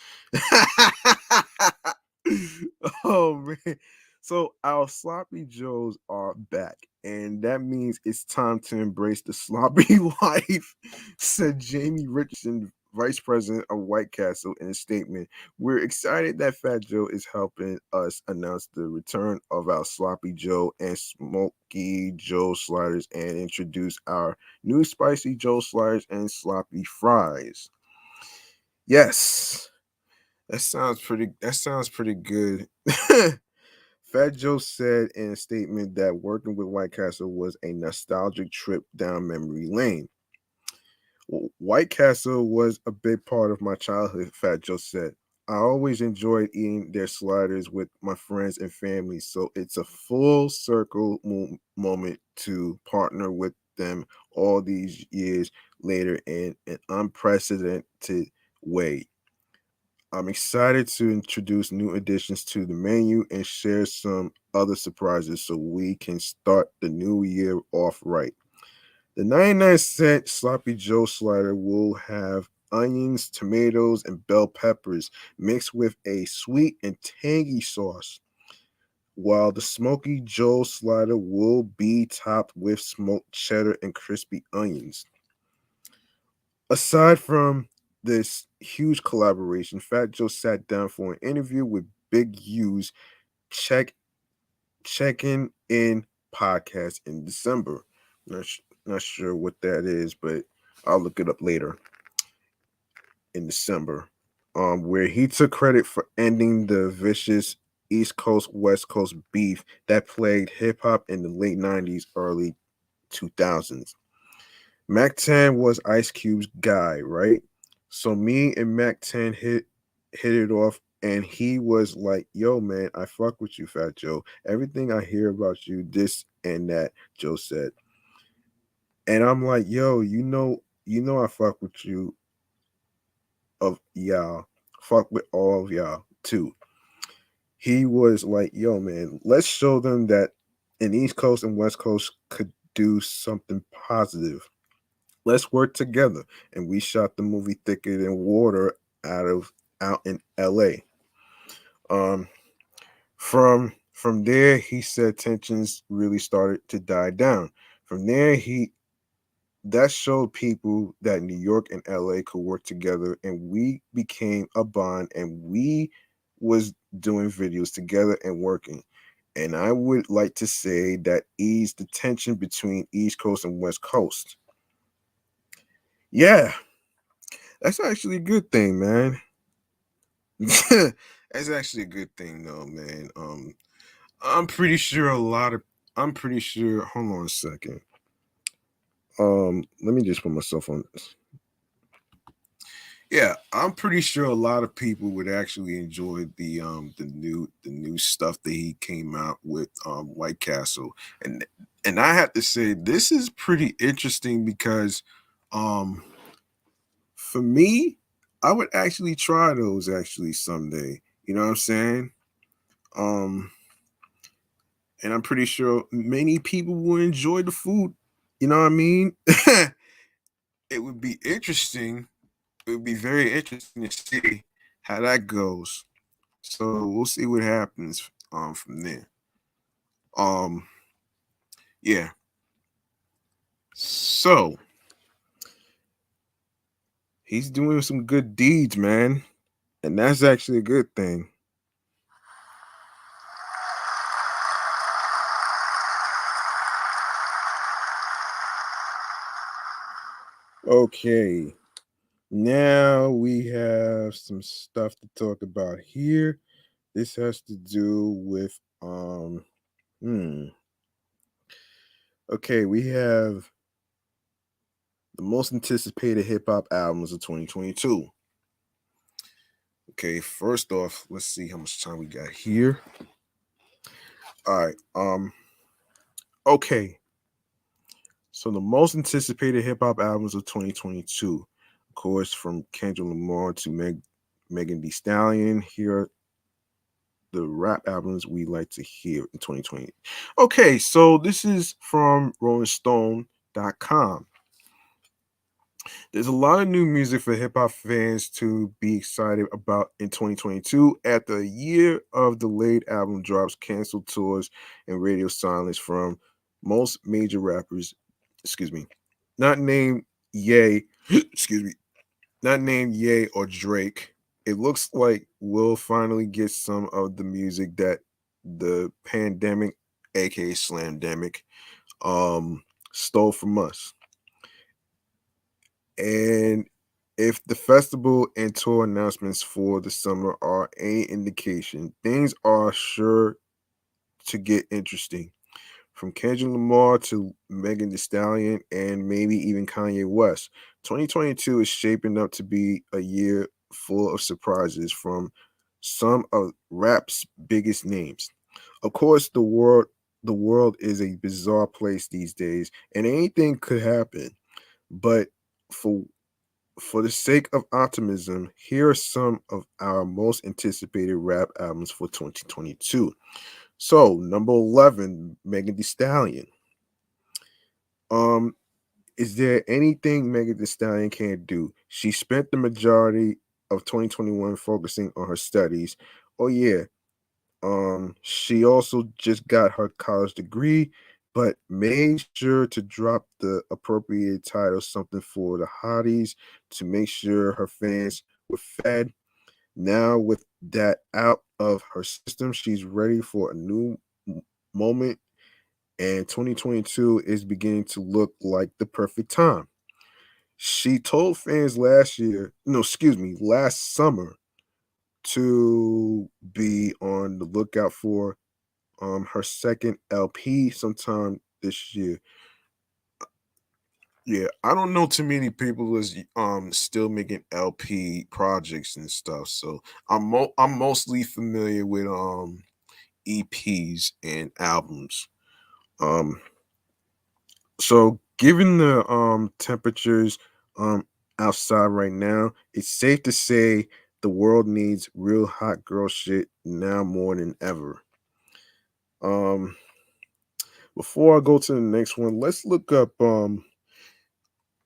A: Oh man. So our sloppy joes are back, and that means it's time to embrace the sloppy life, said Jamie Richardson, vice president of White Castle, in a statement. We're excited that Fat Joe is helping us announce the return of our sloppy Joe and smoky Joe sliders and introduce our new spicy Joe sliders and sloppy fries. Yes, that sounds pretty good. Fat Joe said in a statement that working with White Castle was a nostalgic trip down memory lane. White Castle was a big part of my childhood, Fat Joe said. I always enjoyed eating their sliders with my friends and family, so it's a full circle moment to partner with them all these years later in an unprecedented way. I'm excited to introduce new additions to the menu and share some other surprises so we can start the new year off right. The 99-cent Sloppy Joe slider will have onions, tomatoes, and bell peppers mixed with a sweet and tangy sauce, while the Smoky Joe slider will be topped with smoked cheddar and crispy onions. Aside from this huge collaboration, Fat Joe sat down for an interview with Big U's Check Checking In podcast in December. Not sure what that is, but I'll look it up later in December. Where he took credit for ending the vicious East Coast West Coast beef that plagued hip hop in the late 90s, early 2000s. Mac 10 was Ice Cube's guy, right? So me and Mac 10 hit it off, and he was like, "Yo, man, I fuck with you, Fat Joe. Everything I hear about you, this and that," Joe said. And I'm like, "Yo, I fuck with you of y'all. Fuck with all of y'all too." He was like, "Yo, man, let's show them that an East Coast and West Coast could do something positive. Let's work together." And we shot the movie Thicker Than Water out in LA. Um from there, he said tensions really started to die down. From there, he that showed people that New York and LA could work together, and we became a bond, and we was doing videos together and working. And I would like to say that eased the tension between East Coast and West Coast. Yeah, that's actually a good thing, man. That's actually a good thing, though, man. I'm pretty sure a lot of. I'm pretty sure. Hold on a second. Let me just put myself on this. Yeah, I'm pretty sure a lot of people would actually enjoy the new stuff that he came out with, White Castle, and I have to say this is pretty interesting because um for me, I would actually try those actually someday. You know what I'm saying? Um, and I'm pretty sure many people will enjoy the food. You know what I mean? It would be interesting. It would be very interesting to see how that goes. So we'll see what happens from there. Um yeah. So he's doing some good deeds, man. And that's actually a good thing. Okay. Now we have some stuff to talk about here. This has to do with hmm. Okay, we have the most anticipated hip hop albums of 2022. Okay, first off, let's see how much time we got here. All right. Okay. So the most anticipated hip hop albums of 2022, of course, from Kendrick Lamar to Megan Thee Stallion. Here are the rap albums we like to hear in 2020. Okay, so this is from RollingStone.com. There's a lot of new music for hip hop fans to be excited about in 2022 after a year of delayed album drops, canceled tours, and radio silence from most major rappers. Excuse me, not named Ye. Excuse me, not named Ye or Drake. It looks like we'll finally get some of the music that the pandemic, aka Slamdemic, stole from us. And if the festival and tour announcements for the summer are any indication, things are sure to get interesting. From Kendrick Lamar to Megan Thee Stallion and maybe even Kanye West, 2022 is shaping up to be a year full of surprises from some of rap's biggest names. Of course, the world is a bizarre place these days, and anything could happen. But for for the sake of optimism, here are some of our most anticipated rap albums for 2022. So, number 11, Megan Thee Stallion. Um, is there anything Megan Thee Stallion can't do? She spent the majority of 2021 focusing on her studies. Oh yeah. She also just got her college degree, but made sure to drop the appropriate title, something for the hotties, to make sure her fans were fed. Now, with that out of her system, she's ready for a new moment, and 2022 is beginning to look like the perfect time. She told fans last year, no, excuse me, last summer, to be on the lookout for her second LP sometime this year. Yeah, I don't know too many people is still making LP projects and stuff. So I'm mostly familiar with EPs and albums. Um so given the temperatures um outside right now, it's safe to say the world needs real hot girl shit now more than ever. Um Before I go to the next one, let's look up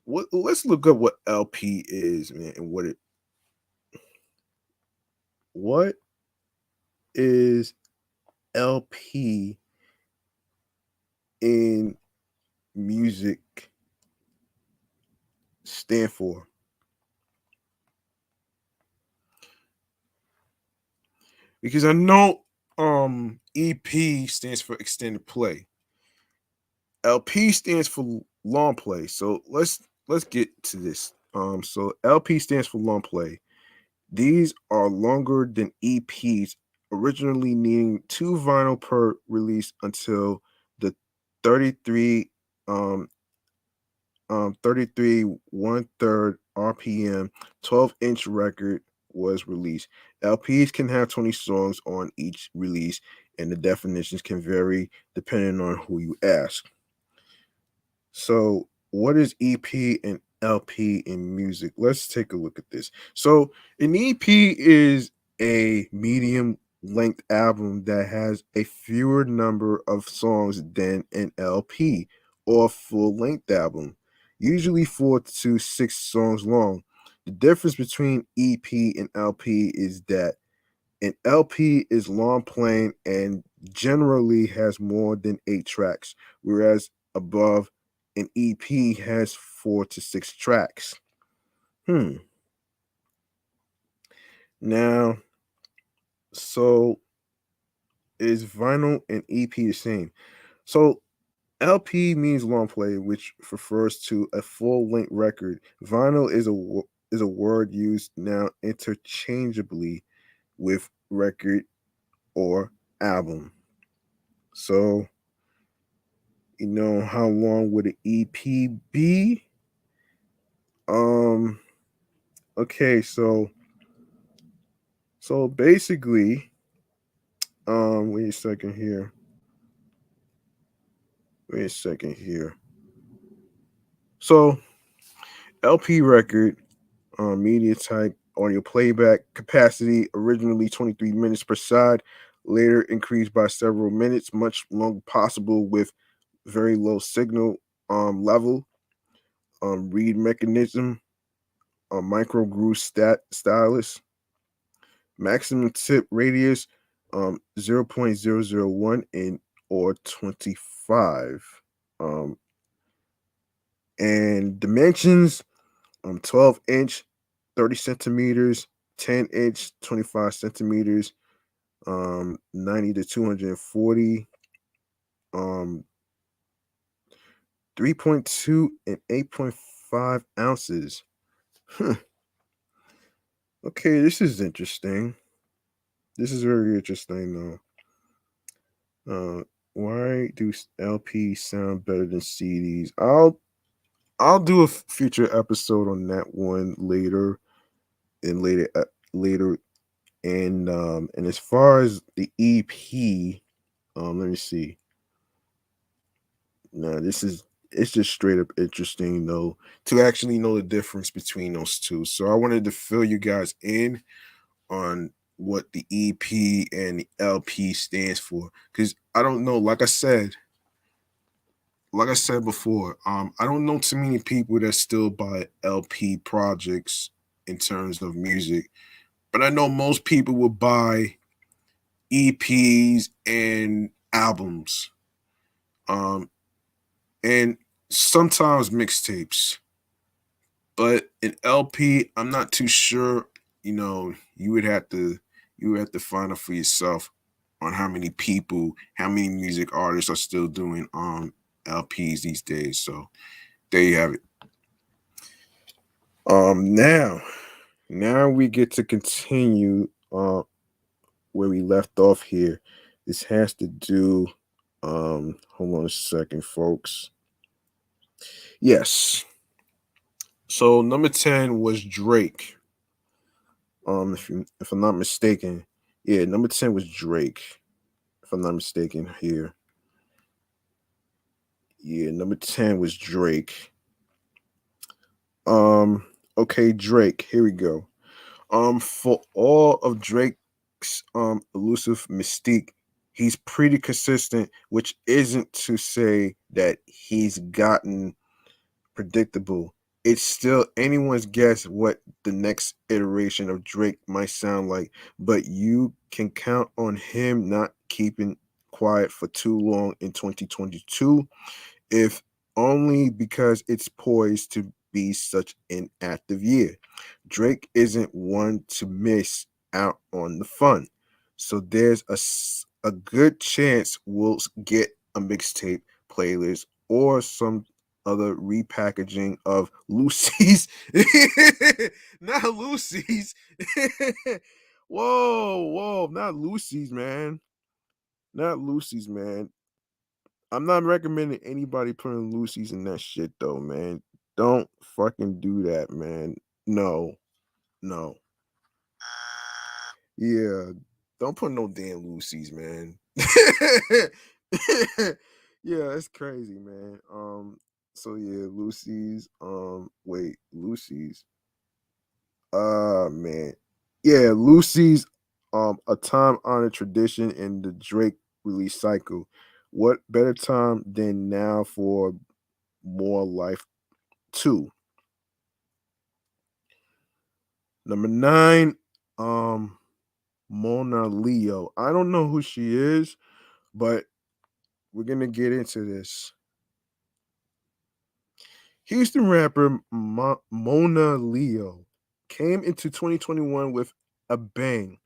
A: what LP is, man, and what is LP in music stand for. Because I know EP stands for extended play. LP stands for long play. So let's get to this. So LP stands for long play. These are longer than EPs, originally needing two vinyl per release until the 33 um 33 one third RPM 12-inch record was released. LPs can have 20 songs on each release, and the definitions can vary depending on who you ask. So, what is EP and LP in music? Let's take a look at this. So, an EP is a medium length album that has a fewer number of songs than an LP or full length album, usually 4 to 6 songs long. The difference between EP and LP is that an LP is long playing and generally has more than 8 tracks, whereas above an EP has 4 to 6 tracks. Hmm. Now, so is vinyl and EP the same? So LP means long play, which refers to a full length record. Vinyl is a word used now interchangeably with record or album. So, how long would an EP be? Um, okay, so basically, wait a second here. Wait a second here. So, LP record, media type, audio playback capacity, originally 23 minutes per side, later increased by several minutes, much longer possible with very low signal level, read mechanism, micro groove stylus, maximum tip radius 0.001 in or 25. Um, and dimensions 12-inch, 30 centimeters, 10-inch, 25 centimeters, 90 to 240, 3.2 and 8.5 ounces. Huh. Okay, this is interesting. This is very interesting, though. Why do LPs sound better than CDs? I'll do a future episode on that one later, and later. And as far as the EP, let me see. Now it's just straight up interesting though to actually know the difference between those two. So I wanted to fill you guys in on what the EP and the LP stands for, because I don't know. Like I said before, I don't know too many people that still buy LP projects in terms of music, but I know most people will buy EPs and albums, um, and sometimes mixtapes. But an LP, I'm not too sure. You would have to find out for yourself on how many people, how many music artists are still doing LPs these days. So there you have it. Now we get to continue where we left off here. This has to do hold on a second, folks. Yes. So number 10 was Drake. If I'm not mistaken. Yeah, number 10 was Drake. If I'm not mistaken here. Yeah, number 10 was Drake. Um, okay, Drake, here we go. For all of Drake's elusive mystique, he's pretty consistent, which isn't to say that he's gotten predictable. It's still anyone's guess what the next iteration of Drake might sound like, but you can count on him not keeping quiet for too long in 2022, if only because it's poised to be such an active year. Drake isn't one to miss out on the fun. So there's a good chance we'll get a mixtape playlist or some other repackaging of Lucy's. Not Lucy's. Whoa, not Lucy's, man. Not Lucy's, man. I'm not recommending anybody putting Lucy's in that shit though, man. Don't fucking do that, man. No, no. Yeah, don't put no damn Lucy's, man. Yeah, it's crazy, man. So yeah, Lucy's. Wait, Lucy's. Man. Yeah, Lucy's. A time honored tradition in the Drake release cycle. What better time than now for more life too? Number 9, Mona Leo. I don't know who she is, but we're gonna get into this. Houston rapper Mona Leo came into 2021 with a bang,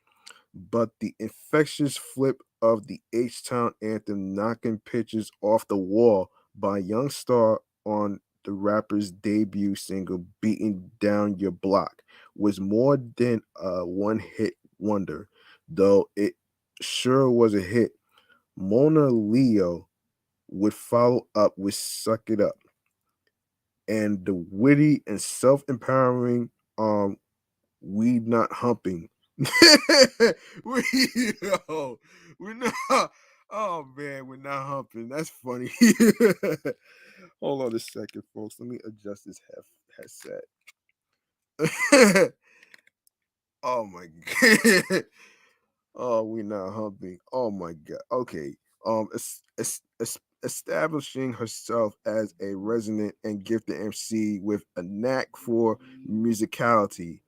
A: but the infectious flip of the H-Town anthem knocking pitches off the wall by Young Star on the rapper's debut single Beating Down Your Block was more than a one-hit wonder, though it sure was a hit. Mona Leo would follow up with Suck It Up and the witty and self-empowering We Not Humping. we yo, we're not. Oh man, we're not humping. That's funny. Hold on a second, folks. Let me adjust this headset. Oh my god. Oh, we're not humping. Oh my god. Okay. Establishing herself as a resonant and gifted MC with a knack for musicality.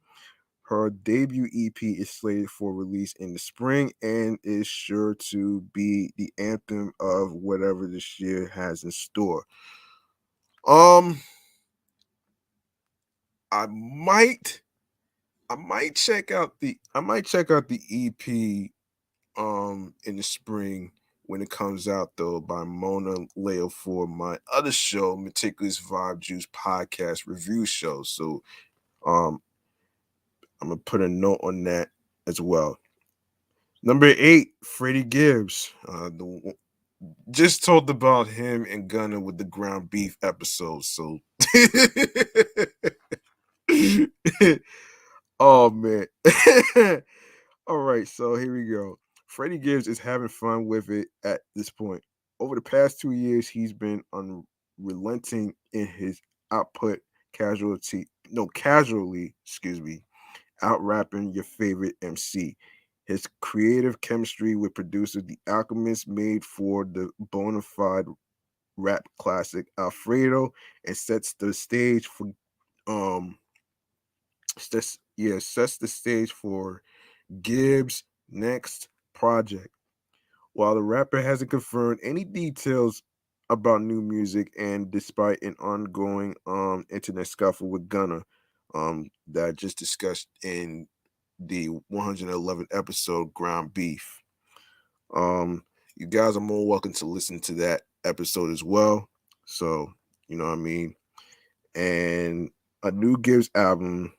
A: Her debut EP is slated for release in the spring and is sure to be the anthem of whatever this year has in store. Um, I might, I might check out the EP in the spring when it comes out though by Mona Leo for my other show, Meticulous Vibe Juice podcast review show. So um, I'm gonna put a note on that as well. Number 8, Freddie Gibbs. Just talked about him and Gunna with the ground beef episode. So, oh man. All right, so here we go. Freddie Gibbs is having fun with it at this point. Over the past 2 years, he's been unrelenting in his output, casually, excuse me, out rapping your favorite MC. His creative chemistry with producer The Alchemist made for the bona fide rap classic Alfredo and sets the stage for um sets the stage for Gibbs' next project. While the rapper hasn't confirmed any details about new music, and despite an ongoing internet scuffle with Gunna that I just discussed in the 111th episode Ground Beef. You guys are more welcome to listen to that episode as well. So, you know what I mean? And a new Gibbs album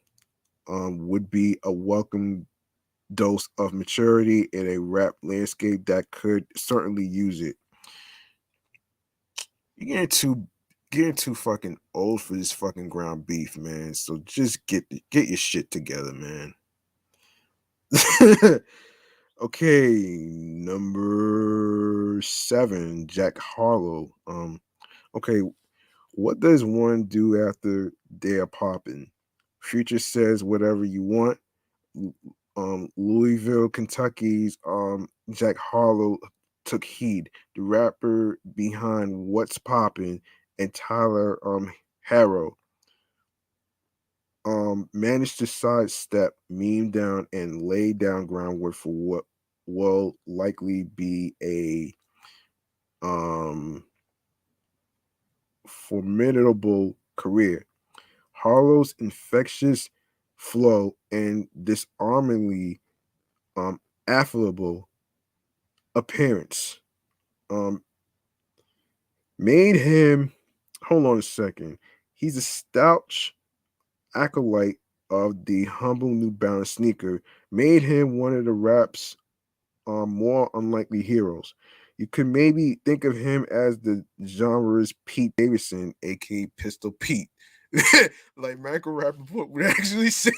A: would be a welcome dose of maturity in a rap landscape that could certainly use it. You're getting too fucking old for this fucking ground beef, man. So just get your shit together, man. Okay, number 7, Jack Harlow. Okay, what does one do after they are popping? Future says whatever you want. Louisville, Kentucky's Jack Harlow took heed. The rapper behind What's Poppin' and Tyler Harrow managed to sidestep, meme down, and lay down groundwork for what will likely be a formidable career. Harlow's infectious flow and disarmingly affable appearance um made him, hold on a second, he's a staunch acolyte of the humble New Balance sneaker, made him one of the rap's more unlikely heroes. You could maybe think of him as the genre's Pete Davidson, aka Pistol Pete. Like Michael Rappaport would actually say.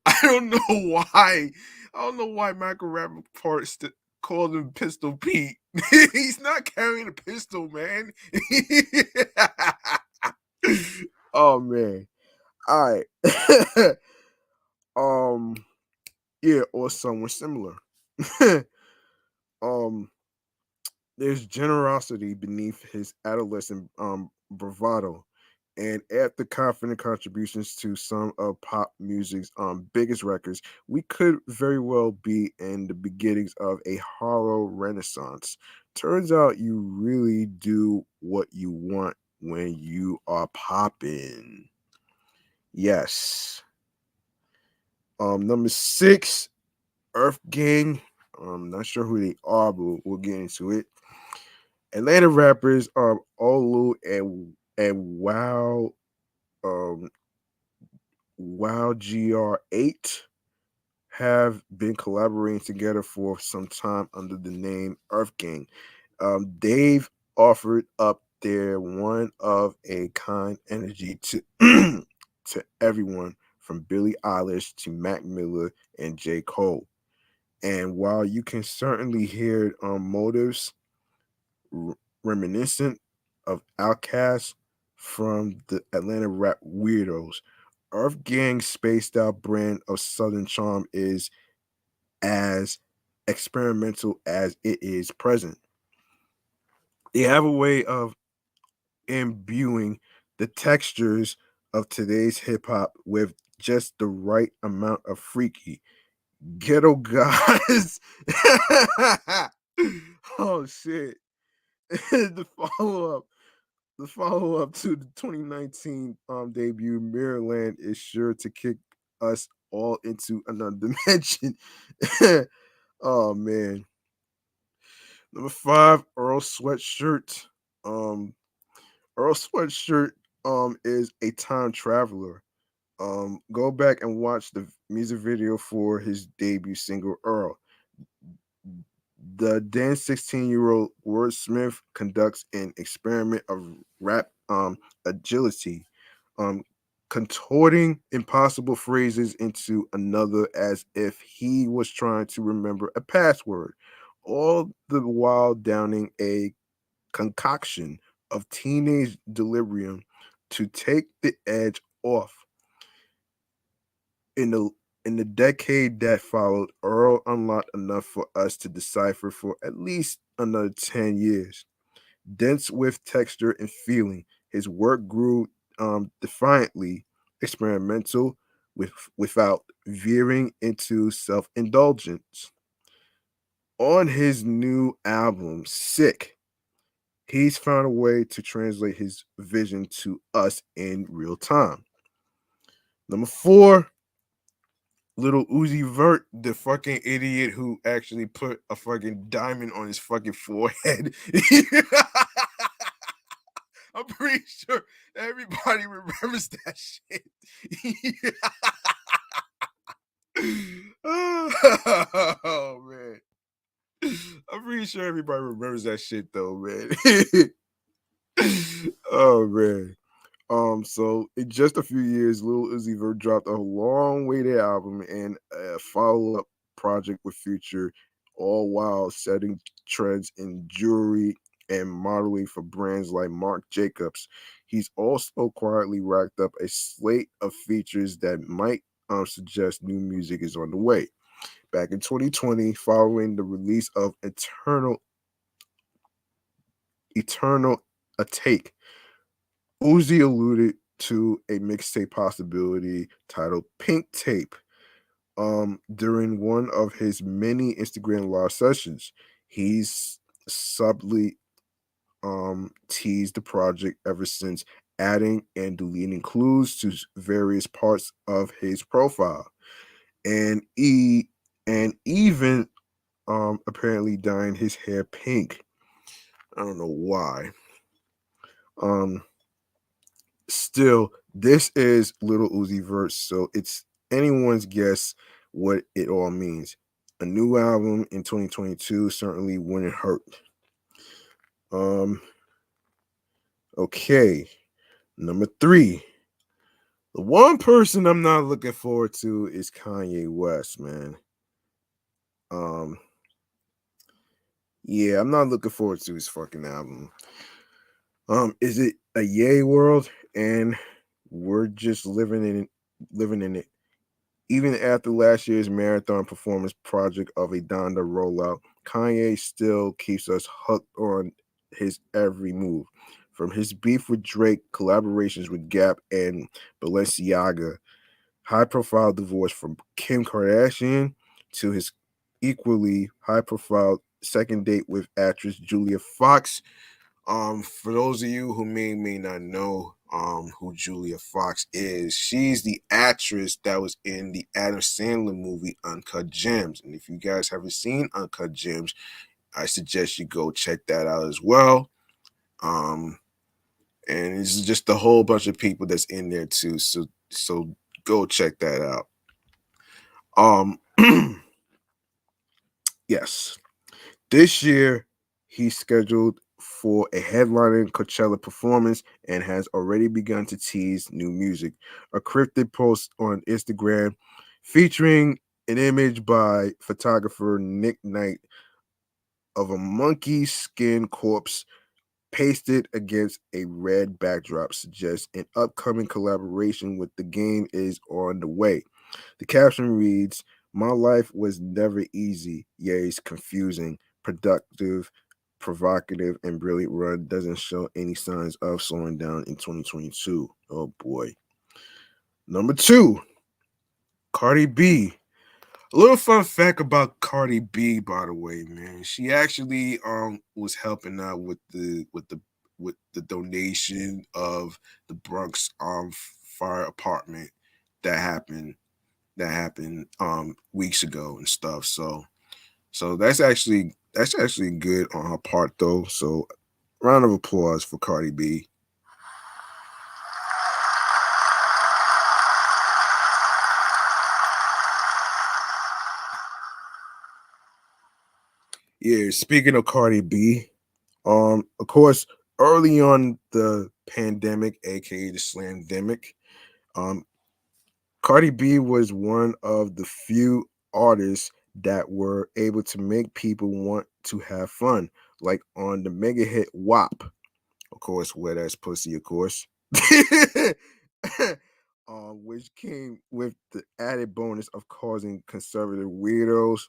A: I don't know why. I don't know why Michael Rappaport called him Pistol Pete. He's not carrying a pistol, man. Oh man. All right. um yeah, or someone similar. um There's generosity beneath his adolescent bravado, and after confident contributions to some of pop music's biggest records, we could very well be in the beginnings of a hollow renaissance. Turns out you really do what you want when you are popping. Yes. Number six, Earth Gang. I'm not sure who they are, but we'll get into it. Atlanta rappers Olu and um Wow GR8 have been collaborating together for some time under the name Earth Gang. They've offered up their one of a kind energy to to everyone from Billie Eilish to Mac Miller and J. Cole. And while you can certainly hear motives r- reminiscent of Outkast from the Atlanta rap weirdos, Earth Gang's spaced out brand of Southern charm is as experimental as it is present. They have a way of imbuing the textures of today's hip hop with just the right amount of freaky. Ghetto guys. Oh shit. the follow up the follow up to the 2019 debut, Maryland, is sure to kick us all into another dimension. Oh man. Number five, Earl Sweatshirt. Um, Earl Sweatshirt is a time traveler. Go back and watch the music video for his debut single Earl. The then 16-year-old wordsmith conducts an experiment of rap agility, um, contorting impossible phrases into another as if he was trying to remember a password, all the while downing a concoction of teenage delirium to take the edge off. In the decade that followed, Earl unlocked enough for us to decipher for at least another 10 years. Dense with texture and feeling, his work grew defiantly experimental without veering into self-indulgence. On his new album, Sick, he's found a way to translate his vision to us in real time. Number four, Little Uzi Vert, the fucking idiot who actually put a fucking diamond on his fucking forehead. I'm pretty sure everybody remembers that shit. Oh man. I'm pretty sure everybody remembers that shit though, man. Oh man. So in just a few years, Lil Uzi Vert dropped a long-awaited album and a follow-up project with Future, all while setting trends in jewelry and modeling for brands like Marc Jacobs. He's also quietly racked up a slate of features that might suggest new music is on the way. Back in 2020, following the release of Eternal a Take, Uzi alluded to a mixtape possibility titled Pink Tape during one of his many Instagram live sessions. He's subtly teased the project ever since, adding and deleting clues to various parts of his profile. And even apparently dyeing his hair pink. I don't know why. Um Still, this is Little Uzi Vert, so it's anyone's guess what it all means. A new album in 2022 certainly wouldn't hurt. Um, okay, number three. The one person I'm not looking forward to is Kanye West, man. Um, yeah, I'm not looking forward to his fucking album. Is it a yay world? And we're just living in it. Even after last year's marathon performance project of a Donda rollout,
B: Kanye still keeps us hooked on his every move. From his beef with Drake, collaborations with Gap and Balenciaga, high profile divorce from Kim Kardashian, to his equally high profile second date with actress Julia Fox. For those of you who may not know who Julia Fox is, she's the actress that was in the Adam Sandler movie Uncut Gems. And if you guys haven't seen Uncut Gems, I suggest you go check that out as well. And it's just a whole bunch of people that's in there too. So go check that out. Yes. This year, he's scheduled for a headlining Coachella performance and has already begun to tease new music. A cryptic post on Instagram featuring an image by photographer Nick Knight of a monkey skin corpse pasted against a red backdrop suggests an upcoming collaboration with the game is on the way. The caption reads, "My life was never easy. Ye's confusing, productive, provocative, and brilliant run doesn't show any signs of slowing down in 2022. Oh boy." Number two, Cardi B. A little fun fact about Cardi B, by the way, man. She actually was helping out with the donation of the Bronx fire apartment that happened weeks ago and stuff. So that's actually good on her part though. So round of applause for Cardi B. Yeah, speaking of Cardi B, of course, early on the pandemic, aka the slamdemic, um, Cardi B was one of the few artists that were able to make people want to have fun, like on the mega hit WAP, of course, where that's pussy, of course, which came with the added bonus of causing conservative weirdos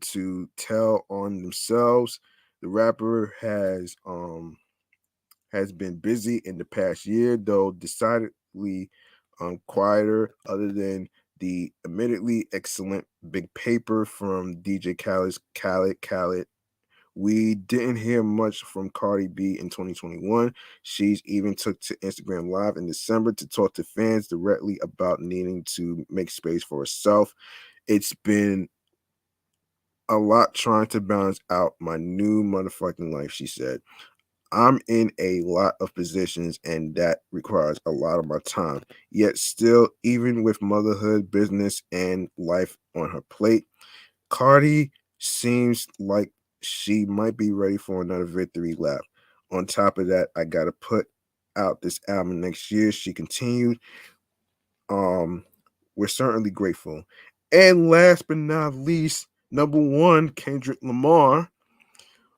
B: to tell on themselves. The rapper has been busy in the past year, though decidedly quieter, other than the admittedly excellent Big Paper from DJ Khaled. We didn't hear much from Cardi B in 2021. She's even took to Instagram Live in December to talk to fans directly about needing to make space for herself. It's been a lot trying to balance out my new motherfucking life, she said. I'm in a lot of positions and that requires a lot of my time. Yet still, even with motherhood, business, and life on her plate, Cardi seems like she might be ready for another victory lap. On top of that, I gotta put out this album next year. She continued. Um, we're certainly grateful. And last but not least, number one, Kendrick Lamar.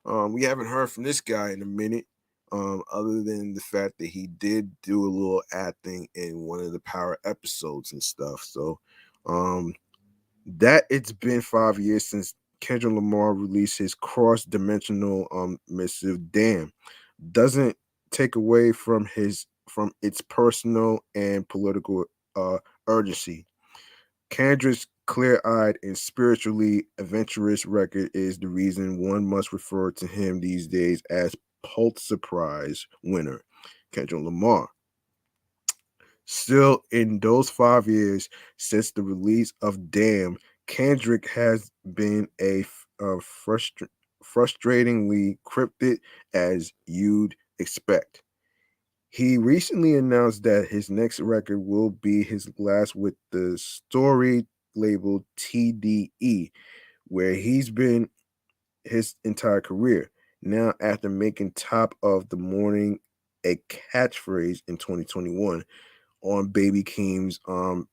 B: We haven't heard from this guy in a minute, other than the fact that he did do a little acting in one of the Power episodes and stuff. So, that it's been 5 years since Kendrick Lamar released his cross-dimensional missive. Damn, doesn't take away from its personal and political urgency. Kendrick's clear-eyed and spiritually adventurous record is the reason one must refer to him these days as Pulitzer Prize winner Kendrick Lamar. Still, in those 5 years since the release of Damn, Kendrick has been frustratingly cryptic as you'd expect. He recently announced that his next record will be his last with the story label TDE, where he's been his entire career. Now, after making Top of the Morning a catchphrase in 2021 on Baby Keem's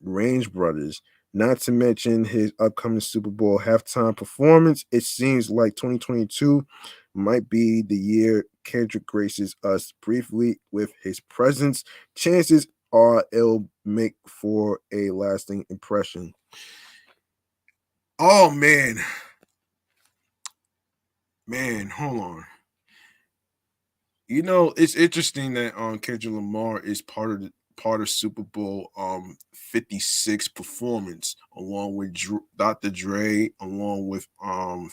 B: Range Brothers, not to mention his upcoming Super Bowl halftime performance, it seems like 2022 might be the year Kendrick graces us briefly with his presence. Chances are it'll make for a lasting impression. Oh man,
A: Man, hold on. You know, it's interesting that Kendrick Lamar is part of Super Bowl 56 performance, along with Dr. Dre, along with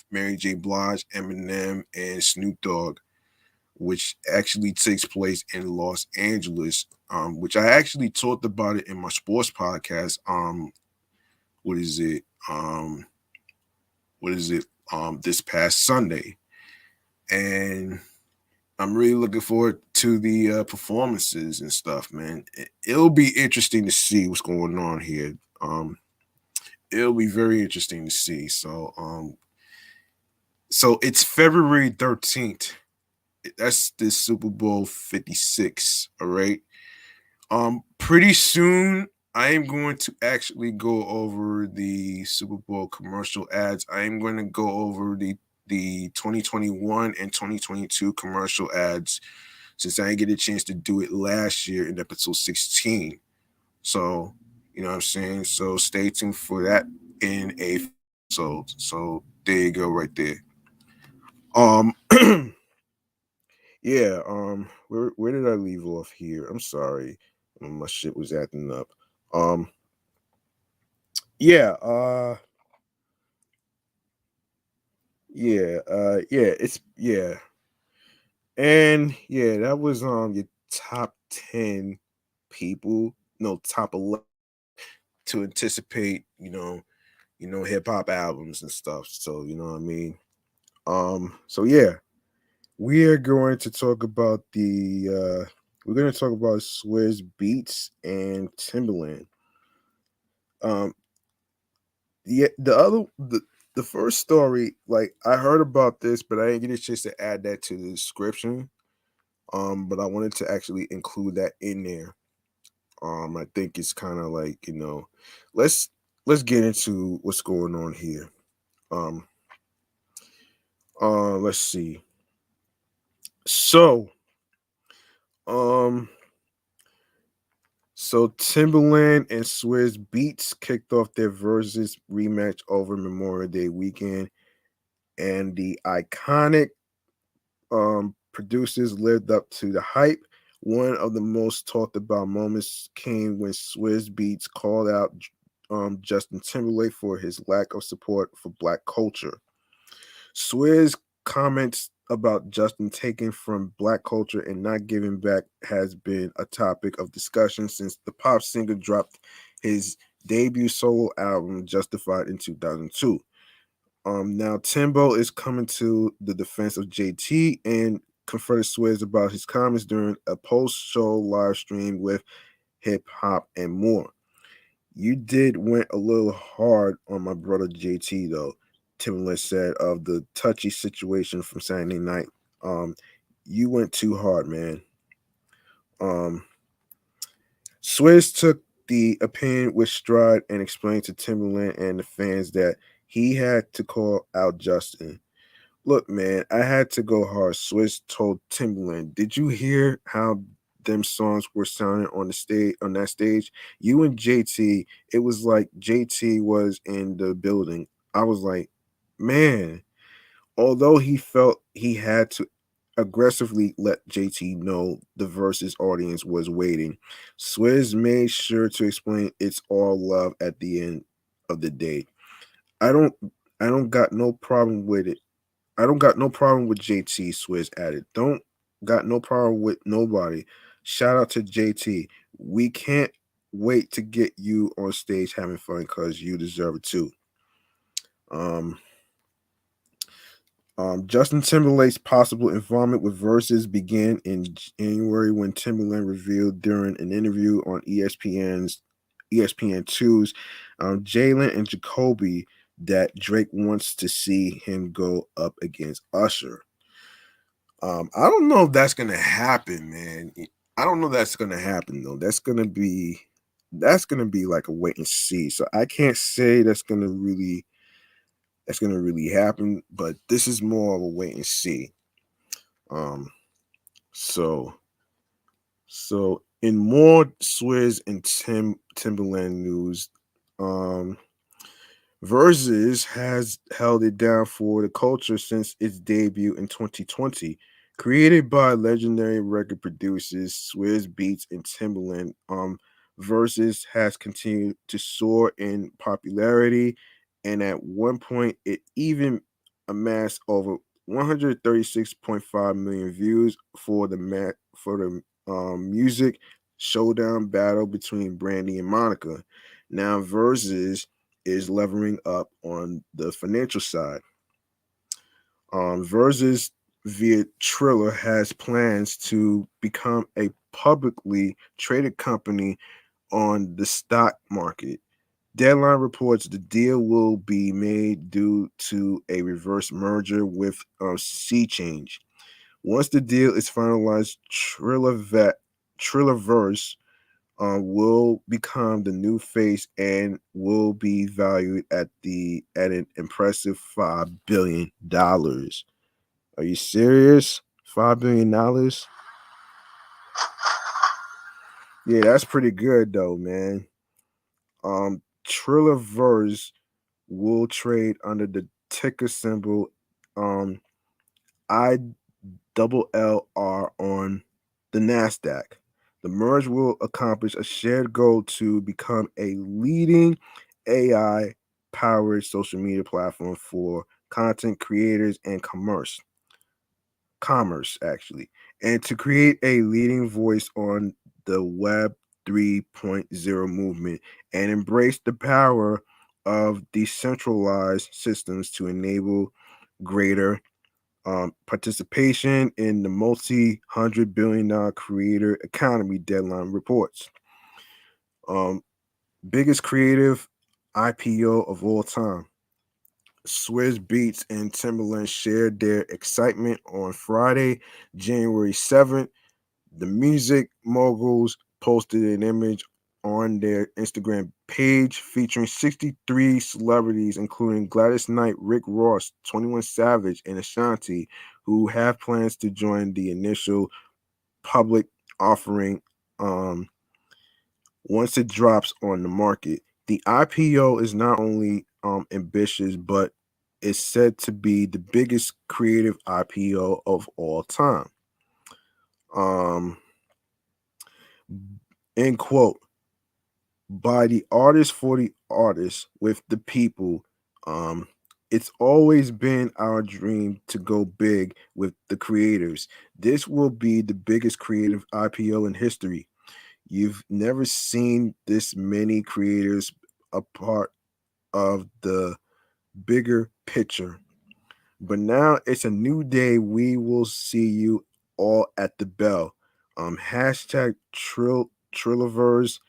A: Mary J. Blige, Eminem, and Snoop Dogg, which actually takes place in Los Angeles. Which I actually talked about it in my sports podcast. What is it? What is it? This past Sunday, and I'm really looking forward to the performances and stuff, man. It'll be interesting to see what's going on here. It'll be very interesting to see. So it's February 13th. That's the Super Bowl 56. All right. Pretty soon I am going to actually go over the Super Bowl commercial ads. I am going to go over the 2021 and 2022 commercial ads, since I didn't get a chance to do it last year in episode 16. So, you know what I'm saying? So stay tuned for that in a episode. So there you go right there. Um yeah, where did I leave off here? I'm sorry. My shit was acting up. Um yeah, it's And yeah, that was your top 10 people, no, top 11 to anticipate, hip hop albums and stuff. So, you know what I mean? So yeah, we are going to talk about we're going to talk about Swizz Beats and Timbaland. Um yeah, the first story, like I heard about this, but I didn't get a chance to add that to the description. But I wanted to actually include that in there. I think it's kind of like, let's let's get into what's going on here. Um, let's see. So, um, so Timbaland and Swizz Beats kicked off their versus rematch over Memorial Day weekend, and the iconic producers lived up to the hype. One of the most talked about moments came when Swizz Beats called out Justin Timberlake for his lack of support for Black culture. Swizz comments about Justin taking from Black culture and not giving back has been a topic of discussion since the pop singer dropped his debut solo album Justified in 2002. Now Timbo is coming to the defense of JT and confronted Swizz about his comments during a post-show live stream with Hip Hop and More. You did went a little hard on my brother JT though, Timbaland said of the touchy situation from Saturday night. Um, you went too hard, man. Um, Swizz took the opinion with stride and explained to Timbaland and the fans that he had to call out Justin. Look, man, I had to go hard. Swizz told Timbaland, "Did you hear how them songs were sounding on the stage on that stage? You and JT, it was like JT was in the building." I was like, man, although he felt he had to aggressively let JT know the versus audience was waiting, Swizz made sure to explain it's all love at the end of the day. I don't I don't got no problem with it. I don't got no problem with JT, Swizz added. Don't got no problem with nobody. Shout out to JT. We can't wait to get you on stage having fun because you deserve it too. Um, Justin Timberlake's possible involvement with Versus began in January when Timberland revealed during an interview on ESPN2's Jalen and Jacoby that Drake wants to see him go up against Usher. I don't know if that's gonna happen, man. I don't know if that's gonna happen though. That's gonna be like a wait and see. So I can't say that's gonna really happen, but this is more of a wait and see. Um, so in more Swizz and Timberland news, um,
B: Versus has held it down for the culture since its debut in 2020. Created by legendary record producers Swizz Beats and Timbaland, Versus has continued to soar in popularity, and at one point it even amassed over 136.5 million views for the music showdown battle between Brandy and Monica. Now Versus is levering up on the financial side. Versus via Triller has plans to become a publicly traded company on the stock market. Deadline reports the deal will be made due to a reverse merger with Sea Change. Once the deal is finalized, Trillerverse will become the new face and will be valued at an impressive $5 billion. Are you serious? $5 billion? Yeah, that's pretty good though, man. Trillerverse will trade under the ticker symbol I LLR on the NASDAQ. The merge will accomplish a shared goal to become a leading AI powered social media platform for content creators and commerce actually, and to create a leading voice on the Web 3.0 movement and embrace the power of decentralized systems to enable greater participation in the multi-hundred-billion-dollar creator economy. Deadline reports. Um, Biggest creative IPO of all time. Swizz Beats and Timbaland shared their excitement on Friday, January 7th. The music moguls posted an image on their Instagram page featuring 63 celebrities, including Gladys Knight, Rick Ross, 21 Savage, and Ashanti, who have plans to join the initial public offering once it drops on the market. The IPO is not only ambitious, but is said to be the biggest creative IPO of all time. Um, End quote. By the artist for the artist with the people. Um, it's always been our dream to go big with the creators. This will be the biggest creative IPO in history. You've never seen this many creators a part of the bigger picture. But now it's a new day. We will see you all at the bell. Hashtag Trilliverse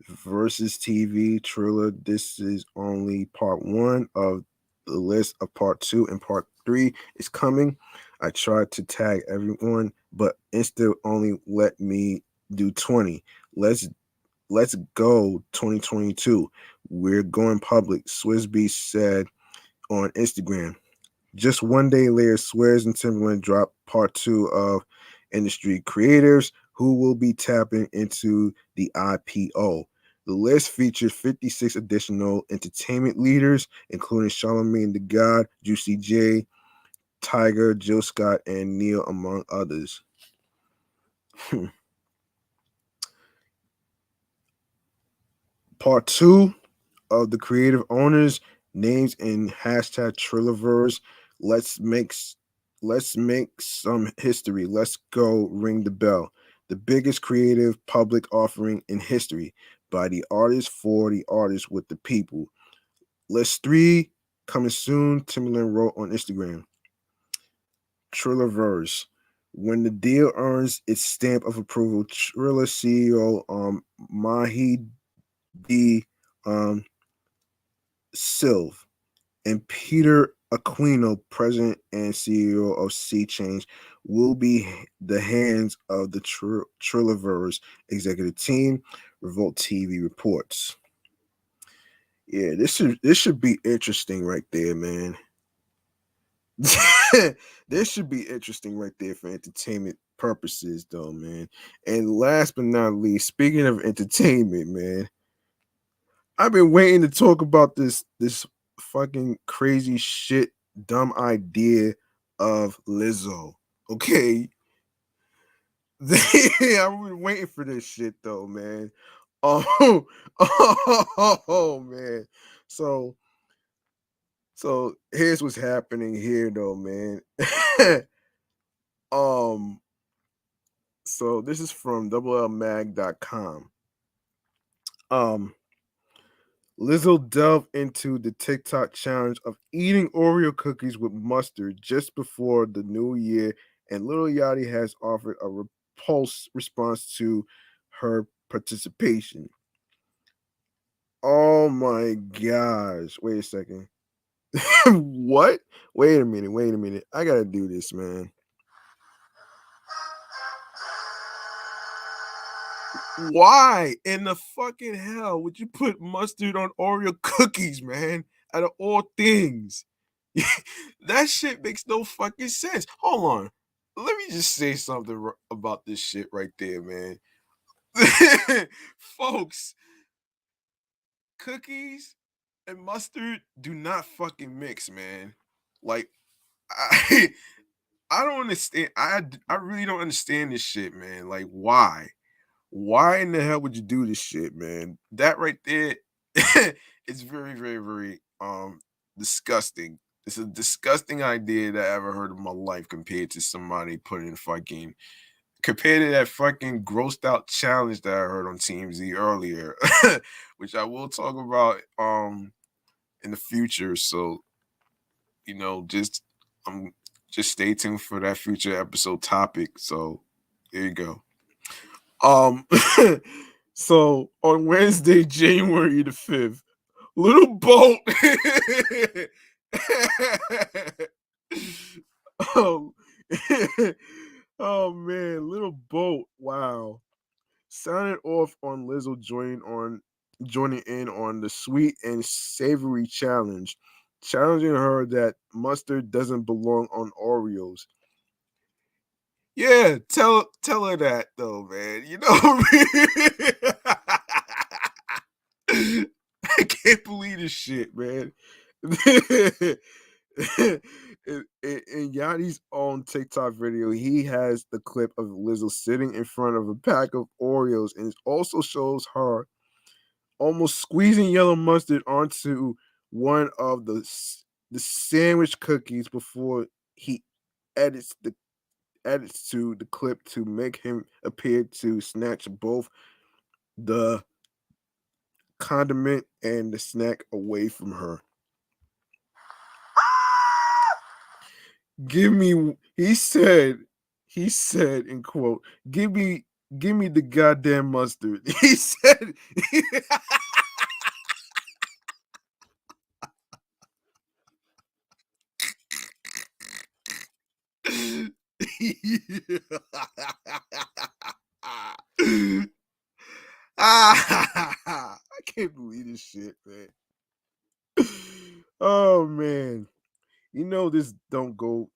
B: versus TV Triller. This is only part one of the list of part two, and part three is coming. I tried to tag everyone, but Insta only let me do 20. Let's let's go 2022. We're going public. Swizz said on Instagram. Just one day later, Swizz and Timbaland dropped part two of Industry Creators, who will be tapping into the IPO. The list features 56 additional entertainment leaders, including Charlamagne the God, Juicy J, Tiger, Jill Scott, and Neil, among others. Part two of the creative owners, names in hashtag Trilliverse. Let's make let's make some history. Let's go ring the bell. The biggest creative public offering in history by the artists for the artists with the people. List three coming soon. Timbaland wrote on Instagram. Trilliverse. When the deal earns its stamp of approval, Triller CEO Mahi D. Silv and Peter Aquino, president and CEO of Sea Change, will be the hands of the Trilliverse executive team. Revolt TV reports. Yeah, this should be interesting right there, man. This should be interesting right there for entertainment purposes, though, man. And last but not least, speaking of entertainment, man, I've been waiting to talk about this fucking crazy shit, dumb idea of Lizzo. Okay. I've been waiting for this shit though, man. Oh, oh man. So here's what's happening here though, man. um so this is from doublelmag.com. Lizzo delved into the TikTok challenge of eating Oreo cookies with mustard just before the new year, and Lil Yachty has offered a repulse response to her participation. Oh my gosh. Wait a second. What? Wait a minute. I gotta do this, man. Why in the fucking hell would you put mustard on Oreo cookies, man? Out of all things. That shit makes no fucking sense. Hold on. Let me just say something about this shit right there, man. Folks, cookies and mustard do not fucking mix, man. Like, I, I don't understand. I really don't understand this shit, man. Like, why? Why in the hell would you do this shit, man? That right there, it's very, very, very disgusting. It's a disgusting idea that I ever heard in my life compared to somebody putting fucking compared to that fucking grossed out challenge that I heard on TMZ earlier, which I will talk about in the future. So, just just stay tuned for that future episode topic. So there you go. Um, so on Wednesday, January the 5th, Little Boat. um, oh man, Little Boat. Wow. Sounded off on Lizzo joining in on the sweet and savory challenge, challenging her that mustard doesn't belong on Oreos. Yeah, tell her that though, man. I can't believe this shit, man. In Yanni's own TikTok video, he has the clip of Lizzo sitting in front of a pack of Oreos, and it also shows her almost squeezing yellow mustard onto one of the sandwich cookies before he edits to the clip to make him appear to snatch both the condiment and the snack away from her. He said in quote, give me the goddamn mustard. He said I can't believe this shit, man. Oh man. This don't go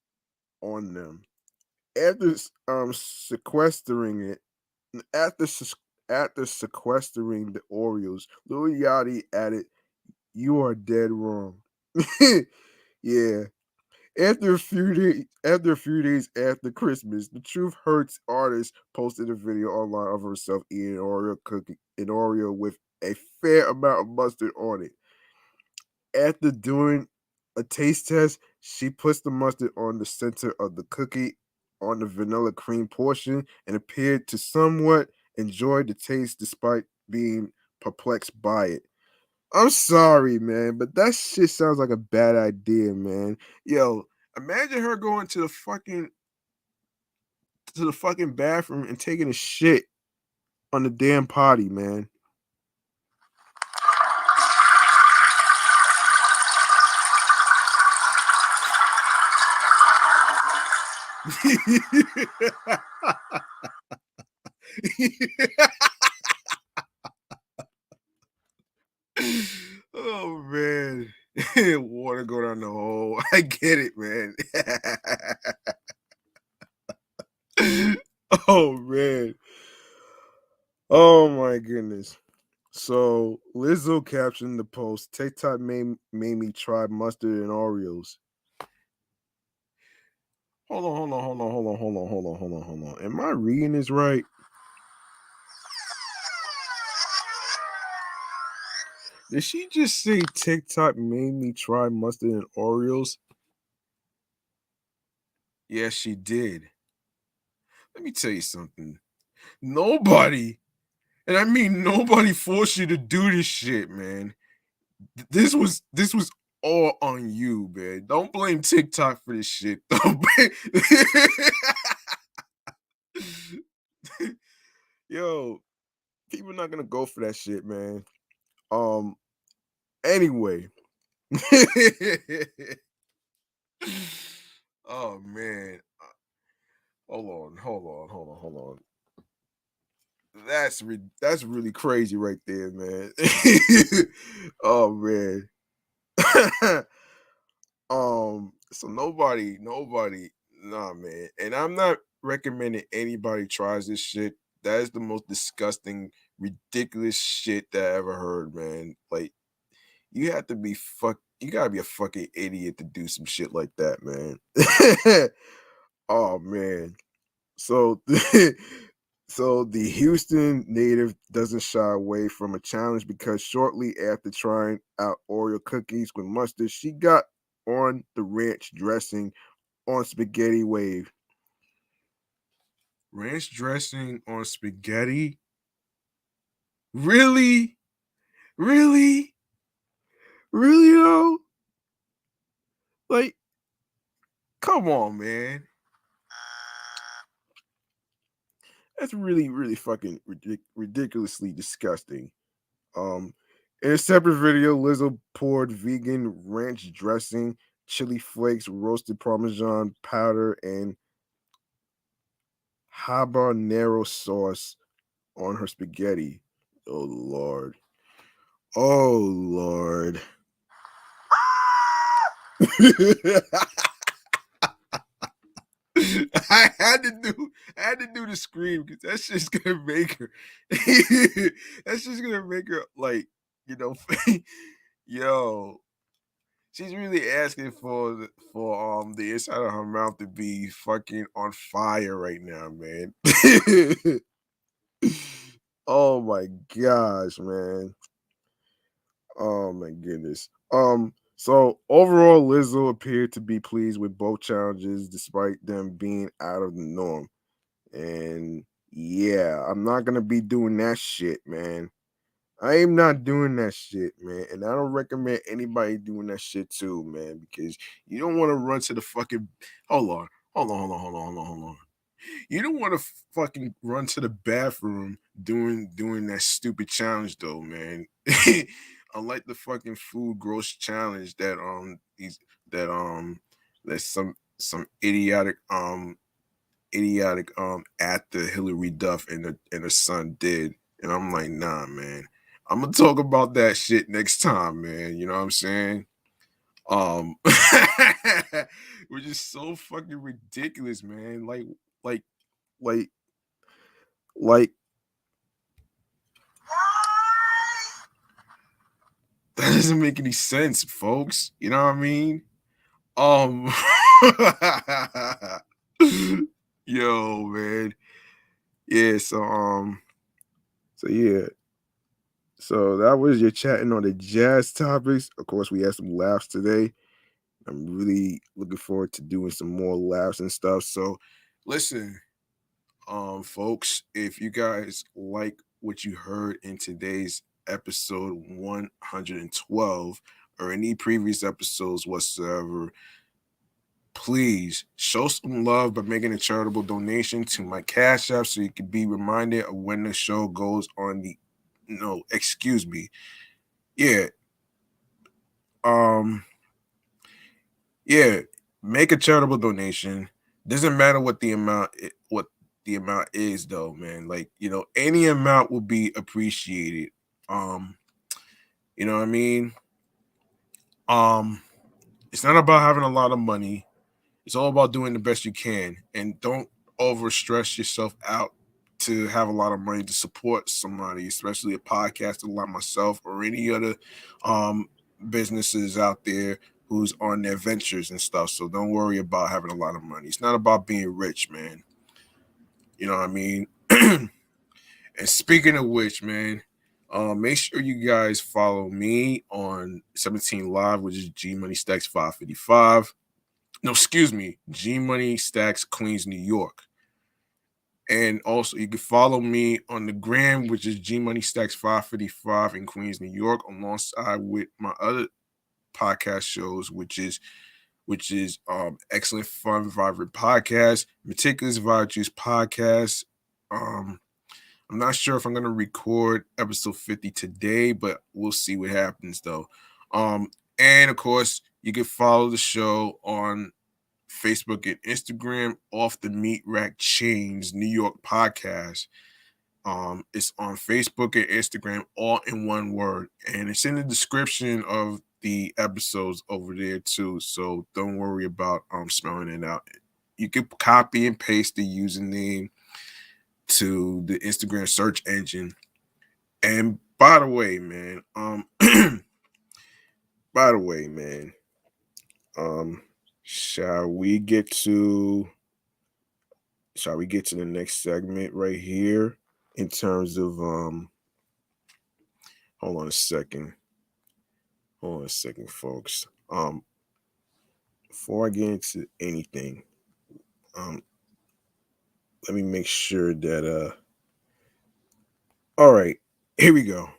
B: on them. After sequestering it, after after sequestering the Oreos, Lil Yachty added, "You are dead wrong." Yeah. After a few days after Christmas, the Truth Hurts artist posted a video online of herself eating an Oreo with a fair amount of mustard on it. After doing a taste test, she puts the mustard on the center of the cookie on the vanilla cream portion and appeared to somewhat enjoy the taste despite being perplexed by it. I'm sorry, man, but that shit sounds like a bad idea, man. Yo, imagine her going to the fucking bathroom and taking a shit on the damn potty, man. Oh man. Water go down the hole. I get it, man. Oh man. Oh my goodness. So Lizzo captioned the post, TikTok made me try mustard and Oreos. Hold on, hold on, hold on, hold on, hold on, hold on, hold on, hold on. Am I reading this right? Did she just say TikTok made me try mustard and Oreos?
A: Yes, she did. Let me tell you something. Nobody, and I mean nobody, forced you to do this shit, man. This was all on you, man. Don't blame TikTok for this shit. Don't blame-
B: Yo, people not gonna go for that shit, man. Anyway.
A: Oh man. Hold on. That's really crazy right there, man. Oh man. So nobody, nah, man. And I'm not recommending anybody tries this shit. That is the most disgusting, ridiculous shit that I ever heard, man. Like, you gotta be a fucking idiot to do some shit like that, man. Oh man. So so the Houston native doesn't shy away from a challenge because shortly after trying out Oreo cookies with mustard, she got on the ranch dressing on spaghetti wave. Ranch dressing on spaghetti? Really? Really?
B: Really though? Like,
A: Come on, man.
B: that's really, really fucking ridiculously disgusting. Um, in a separate video, Lizzo poured vegan ranch dressing, chili flakes, roasted Parmesan powder, and habanero sauce on her spaghetti. Oh Lord. Oh Lord.
A: I had to do the scream because that's just gonna make her that's just gonna make her like, you know, yo, she's really asking for the inside of her mouth to be fucking on fire right now, man.
B: Oh my gosh, man. Oh my goodness. So overall, Lizzo appeared to be pleased with both challenges despite them being out of the norm. And yeah, I'm not gonna be doing that shit, man. I am not doing that shit, man. And I don't recommend anybody doing that shit too, man, because
A: You don't want to run to the fucking hold on. You don't want to fucking run to the bathroom doing that stupid challenge though, man. Unlike the fucking food gross challenge that these that that some idiotic actor Hillary Duff and her son did. And I'm like, nah, man. I'm gonna talk about that shit next time, man. You know what I'm saying? Um which is so fucking ridiculous, man. Like
B: like like
A: that doesn't make any sense, folks. You know what I mean? Um Yo, man. Yeah,
B: so yeah. So that was your chatting on the jazz topics. Of course, we had some laughs today. I'm really looking forward to doing some more laughs and stuff. So
A: listen, folks, if you guys like what you heard in today's episode 112 or any previous episodes whatsoever, please show some love by making a charitable donation to my Cash App so you can be reminded of when the show goes on the no, excuse me. Yeah. Um yeah, make a charitable donation. Doesn't matter what the amount is though, man. Like, you know, any amount will be appreciated. Um, you know what I mean? Um, it's not about having a lot of money. It's all about doing the best you can and don't over stress yourself out to have a lot of money to support somebody, especially a podcaster like myself or any other businesses out there who's on their ventures and stuff. So don't worry about having a lot of money. It's not about being rich, man. You know what I mean? And speaking of which, man, make sure you guys follow me on 17 Live, which is G Money Stacks 555. No, excuse me, G Money Stacks Queens, New York. And also, you can follow me on the gram, which is G Money Stacks 555 in Queens, New York, alongside with my other podcast shows, which is Excellent Fun Vibrant Podcast, Meticulous Vibe Juice Podcast. I'm not sure if I'm gonna record episode 50 today, but we'll see what happens though. And of course, you can follow the show on Facebook and Instagram, Off the Meat Rack Chainz New York Podcast. It's on Facebook and Instagram, all in one word, and it's in the description of the episodes over there too. So don't worry about spelling it out. You can copy and paste the username to the Instagram search engine. And by the way, man, shall we get to the next segment right here in terms of hold on a second, folks. Before I get into anything, let me make sure that all right, here we go.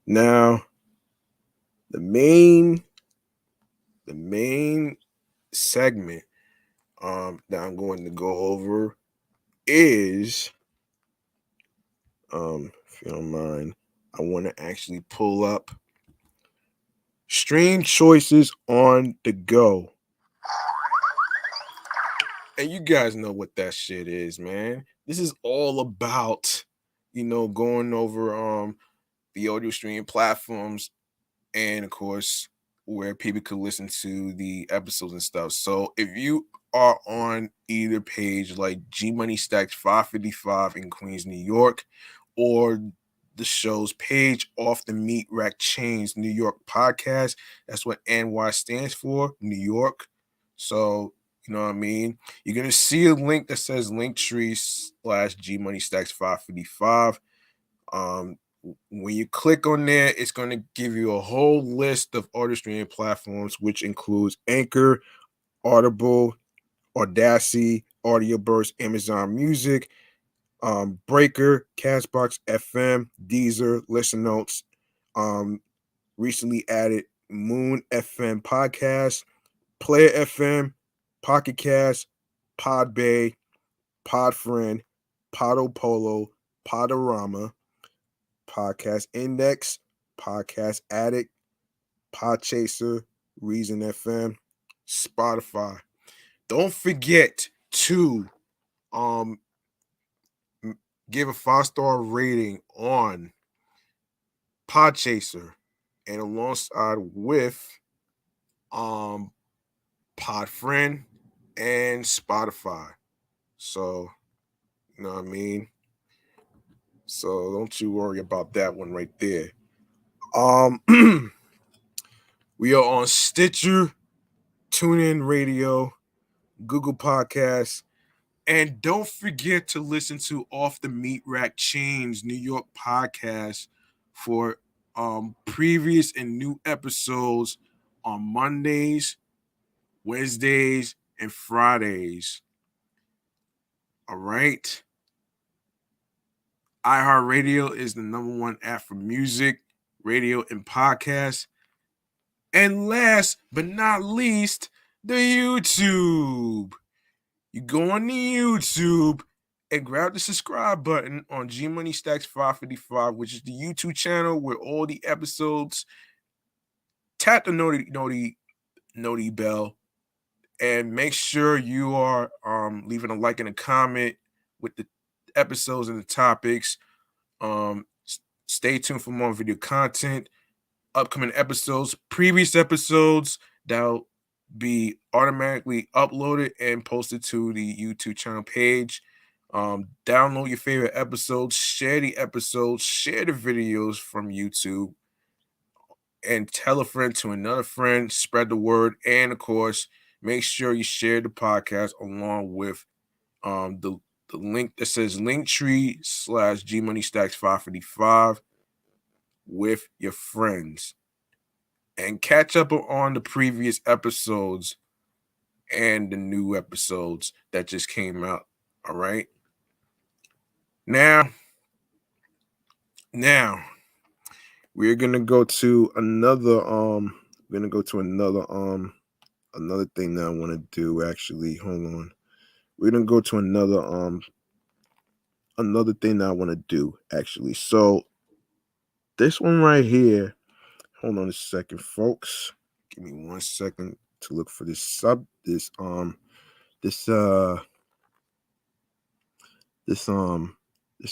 A: Now, the main segment that I'm going to go over is if you don't mind, I want to actually pull up stream choices on the go. And you guys know what that shit is, man. This is all about, going over the audio streaming platforms and of course where people could listen to the episodes and stuff. So if you are on either page like G Money Stacks 555 in Queens, New York, or the show's page, Off the Meat Rack Chainz New York Podcast, that's what NY stands for, New York. So you know what I mean? You're gonna see a link that says Linktree/G Money Stacks 555. When you click on there, it's going to give you a whole list of audio streaming platforms, which includes Anchor, Audible, Audacity, Audio Burst, Amazon Music, Breaker, Castbox FM, Deezer, Listen Notes, recently added Moon FM Podcast, Player FM, Pocket Cast, Podbay, Podfriend, Podopolo, Podorama, Podcast Index, Podcast Addict, Podchaser, Reason FM, Spotify. Don't forget to give a 5-star rating on Podchaser and alongside with Podfriend and Spotify. So, you know what I mean? So don't you worry about that one right there. We are on Stitcher, TuneIn Radio, Google Podcasts, and don't forget to listen to Off the Meat Rack Chainz New York Podcast for previous and new episodes on Mondays, Wednesdays, and Fridays. All right. iHeartRadio is the #1 app for music, radio, and podcasts. And last but not least, the YouTube. You go on the YouTube and grab the subscribe button on G Money Stacks 555, which is the YouTube channel where all the episodes. Tap the noti bell and make sure you are leaving a like and a comment with the episodes and the topics. Stay tuned for more video content, upcoming episodes, previous episodes that'll be automatically uploaded and posted to the YouTube channel page. Download your favorite episodes, share the episodes, share the videos from YouTube, and tell a friend to another friend, spread the word, and of course, make sure you share the podcast along with the link that says linktree/gmoneystacks555 with your friends, and catch up on the previous episodes and the new episodes that just came out. All right. Now we're gonna go to another another thing that I want to do. Actually, hold on. We're gonna go to another thing that I want to do actually. So this one right here, hold on a second, folks. Give me 1 second to look for this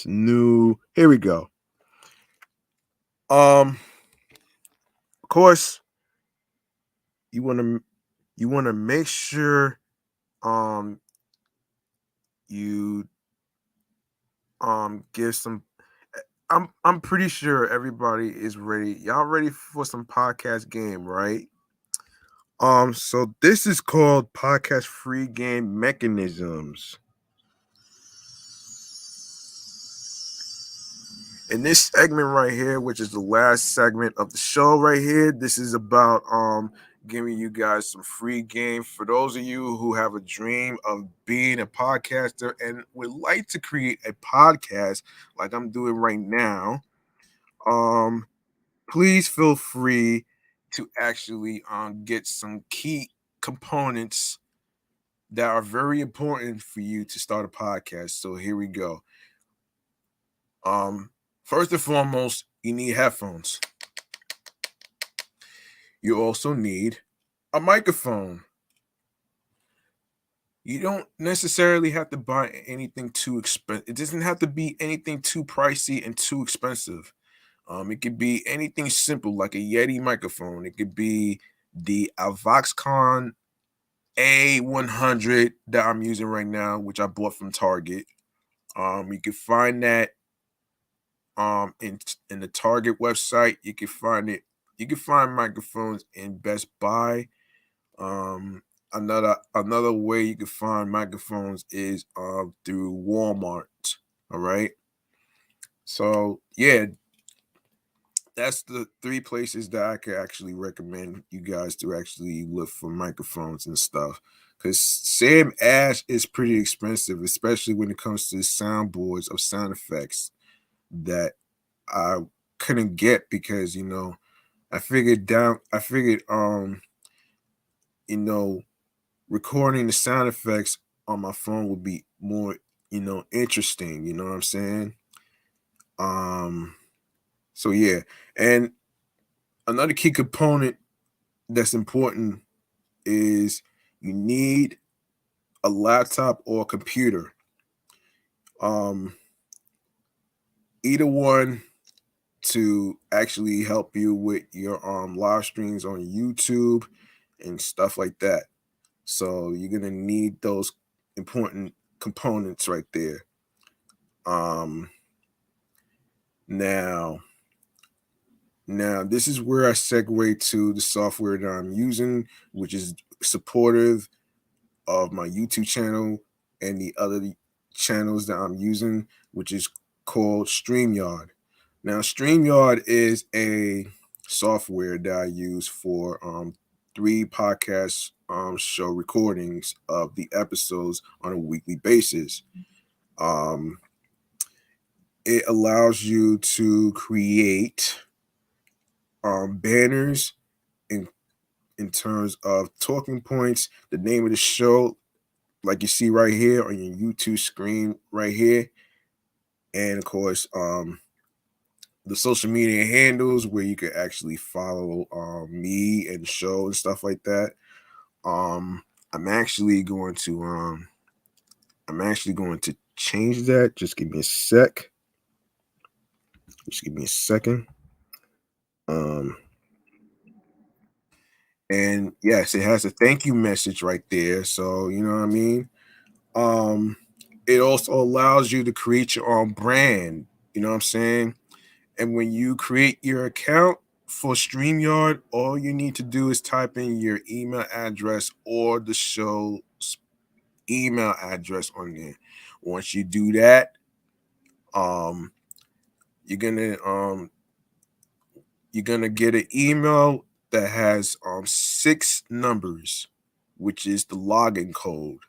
A: new, here we go. Of course, you want to make sure you give some. I'm pretty sure everybody is ready. Y'all ready for some podcast game, right? So this is called podcast free game mechanisms. In this segment right here, which is the last segment of the show right here, this is about giving you guys some free game for those of you who have a dream of being a podcaster and would like to create a podcast like I'm doing right now. Please feel free to actually get some key components that are very important for you to start a podcast. So here we go. First and foremost, you need headphones. You also need a microphone. You don't necessarily have to buy anything too expensive. It doesn't have to be anything too pricey and too expensive. It could be anything simple like a Yeti microphone. It could be the Avoxcon A100 that I'm using right now, which I bought from Target. You can find that in the Target website. You can find it. You can find microphones in Best Buy. Another way you can find microphones is through Walmart. All right. So yeah, that's the 3 places that I could actually recommend you guys to actually look for microphones and stuff. Because Sam Ash is pretty expensive, especially when it comes to soundboards of sound effects that I couldn't get because I figured recording the sound effects on my phone would be more interesting, you know what I'm saying? So yeah, and another key component that's important is you need a laptop or a computer. Either one to actually help you with your live streams on YouTube and stuff like that. So you're gonna need those important components right there. Now this is where I segue to the software that I'm using, which is supportive of my YouTube channel and the other channels that I'm using, which is called StreamYard. Now, StreamYard is a software that I use for 3 podcast show recordings of the episodes on a weekly basis. It allows you to create banners in terms of talking points, the name of the show, like you see right here on your YouTube screen right here, and of course the social media handles where you can actually follow me and the show and stuff like that. I'm actually going to change that. Just give me a sec. Just give me a second. And yes, it has a thank you message right there. So you know what I mean. Um, it also allows you to create your own brand. You know what I'm saying? And when you create your account for StreamYard, all you need to do is type in your email address or the show's email address on there. Once you do that, um, you're gonna um you're gonna get an email that has 6 numbers, which is the login code.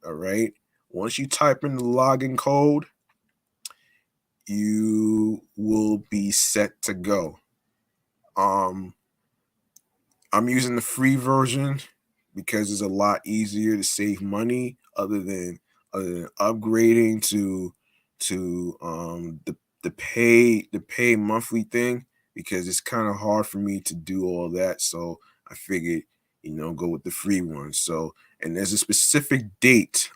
A: All right. Once you type in the login code, you will be set to go. Um, I'm using the free version because it's a lot easier to save money other than upgrading to the pay monthly thing, because it's kind of hard for me to do all that. So I figured, go with the free one. So, and there's a specific date.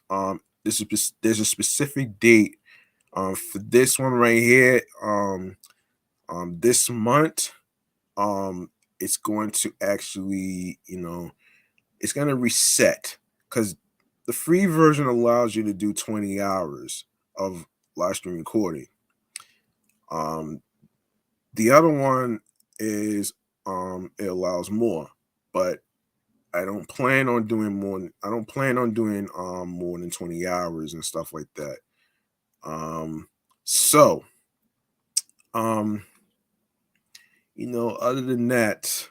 A: There's a specific date for this one right here. This month, um it's going to actually, it's going to reset, because the free version allows you to do 20 hours of live stream recording. um the other one is, it allows more, but I don't plan on doing more than 20 hours and stuff like that. So um other than that,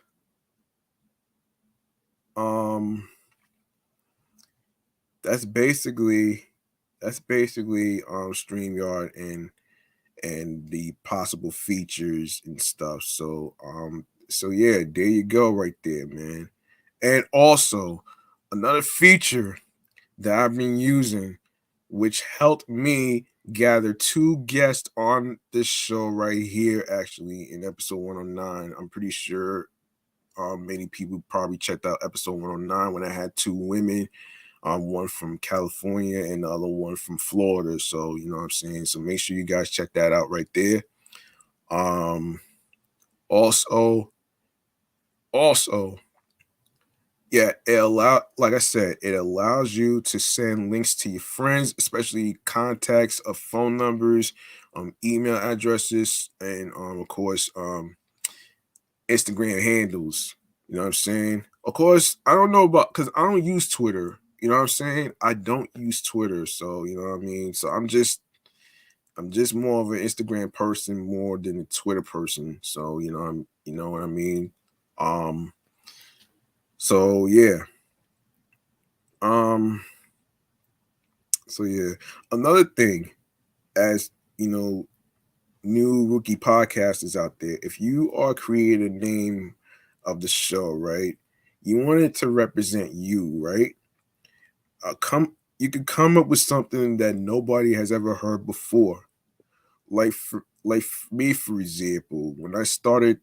A: um that's basically StreamYard and the possible features and stuff. So yeah, there you go right there, man. And also another feature that I've been using, which helped me gather 2 guests on this show right here, actually in episode 109. I'm pretty sure many people probably checked out episode 109 when I had 2 women, one from California and the other one from Florida. So you know what I'm saying. So make sure you guys check that out right there. Um, also, also, yeah, like I said, it allows you to send links to your friends, especially contacts of phone numbers, email addresses, and of course, Instagram handles. You know what I'm saying? Of course, I don't know about, because I don't use Twitter. You know what I'm saying? I don't use Twitter, so you know what I mean. So I'm just more of an Instagram person more than a Twitter person. So you know what I mean. Um, so yeah. Um, so yeah. Another thing, as you know, new rookie podcasters out there, if you are creating a name of the show, right? You want it to represent you, right? You could come up with something that nobody has ever heard before. Me, for example, when I started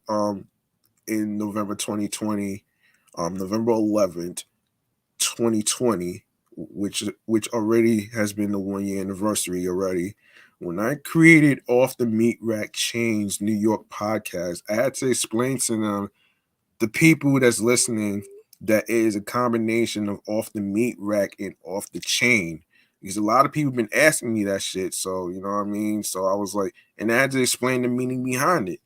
A: in November 2020, November 11th, 2020, which already has been the 1 year anniversary already. When I created Off the Meat Rack Chainz New York podcast, I had to explain to them, the people that's listening, that it is a combination of Off the Meat Rack and Off the Chain. Because a lot of people been asking me that shit. So you know what I mean? So I was like, and I had to explain the meaning behind it.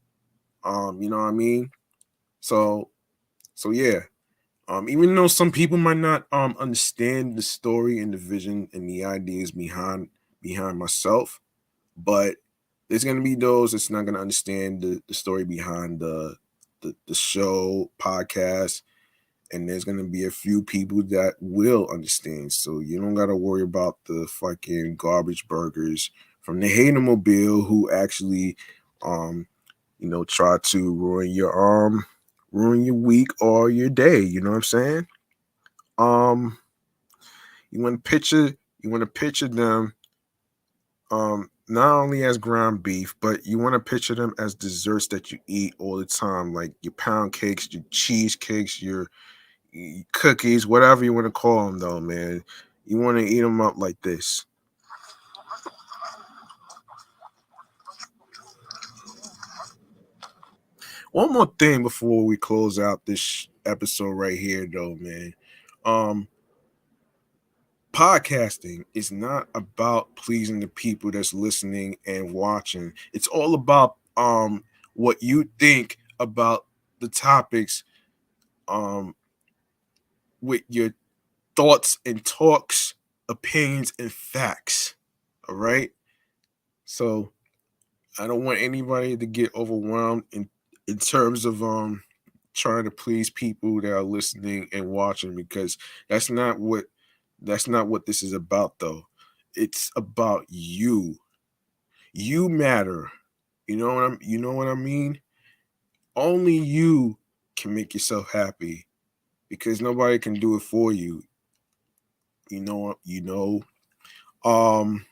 A: You know what I mean? So yeah. Even though some people might not understand the story and the vision and the ideas behind myself, but there's gonna be those that's not gonna understand the story behind the show podcast, and there's gonna be a few people that will understand. So you don't gotta worry about the fucking garbage burgers from the Hatermobile who actually try to ruin your week or your day. You know what I'm saying? Um, you want to picture them not only as ground beef, but you want to picture them as desserts that you eat all the time, like your pound cakes, your cheesecakes, your cookies, whatever you want to call them, though, man. You want to eat them up like this. One more thing before we close out this episode right here, though, man. Um, Podcasting is not about pleasing the people that's listening and watching. It's all about what you think about the topics, um with your thoughts and talks, opinions and facts. All right. So I don't want anybody to get overwhelmed in terms of trying to please people that are listening and watching, because that's not what this is about, though. It's about you. You matter. You know what I mean? Only you can make yourself happy, because nobody can do it for you. Um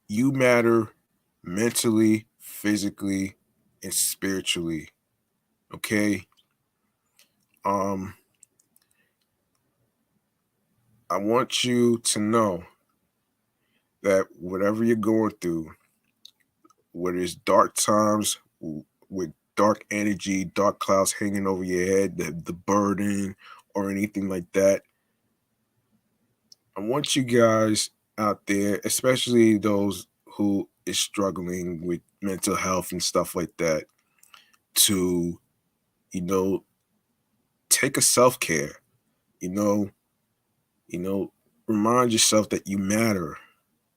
A: you matter mentally, physically, and spiritually. Okay? Um I want you to know that whatever you're going through, whether it's dark times with dark energy, dark clouds hanging over your head, the burden, or anything like that, I want you guys out there, especially those who is struggling with mental health and stuff like that, to, you know, take a self-care, you know, you know, remind yourself that you matter.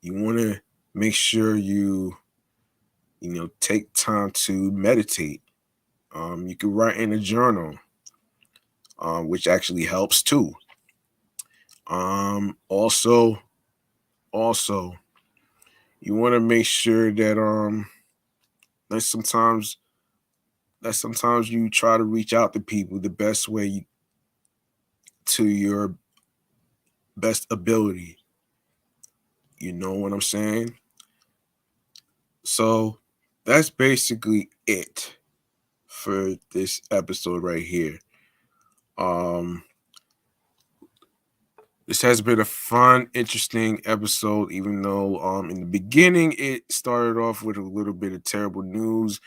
A: You want to make sure you take time to meditate. You can write in a journal, which actually helps too. Also, also, you want to make sure that sometimes you try to reach out to people the best way to your best ability. You know what I'm saying? So that's basically it for this episode right here. Um, this has been a fun, interesting episode, even though in the beginning it started off with a little bit of terrible news,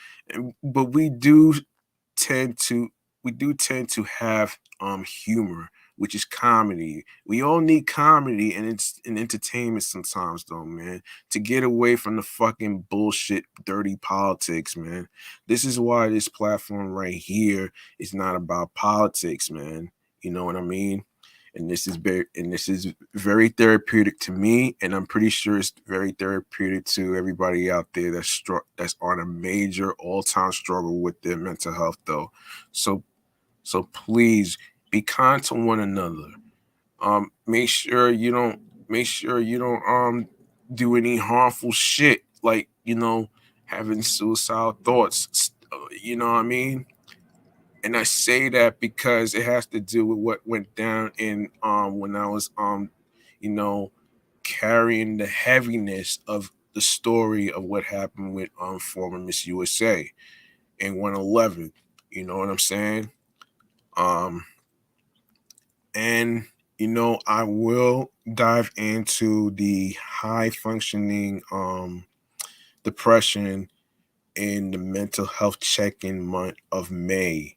A: but tend to tend to have humor, which is comedy. We all need comedy and it's an entertainment sometimes, though, man, to get away from the fucking bullshit, dirty politics, man. This is why this platform right here is not about politics, man. You know what I mean? And this is very therapeutic to me, and I'm pretty sure it's very therapeutic to everybody out there that's on a major all-time struggle with their mental health, though. So please be kind to one another. Make sure you don't do any harmful shit, like, having suicidal thoughts. You know what I mean? And I say that because it has to do with what went down in when I was you know carrying the heaviness of the story of what happened with former Miss USA in 111. You know what I'm saying? Um and I will dive into the high functioning depression in the mental health check-in month of May.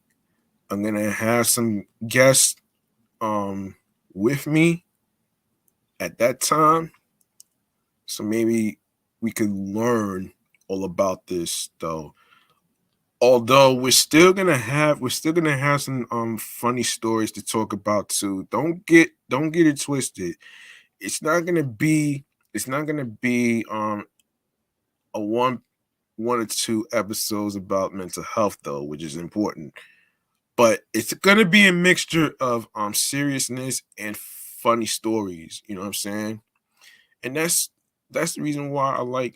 A: I'm gonna have some guests with me at that time, so maybe we could learn all about this, though. Although we're still gonna have some funny stories to talk about too. Don't get it twisted. It's not gonna be a one or two episodes about mental health, though, which is important. But it's gonna be a mixture of seriousness and funny stories. You know what I'm saying? And that's the reason why I like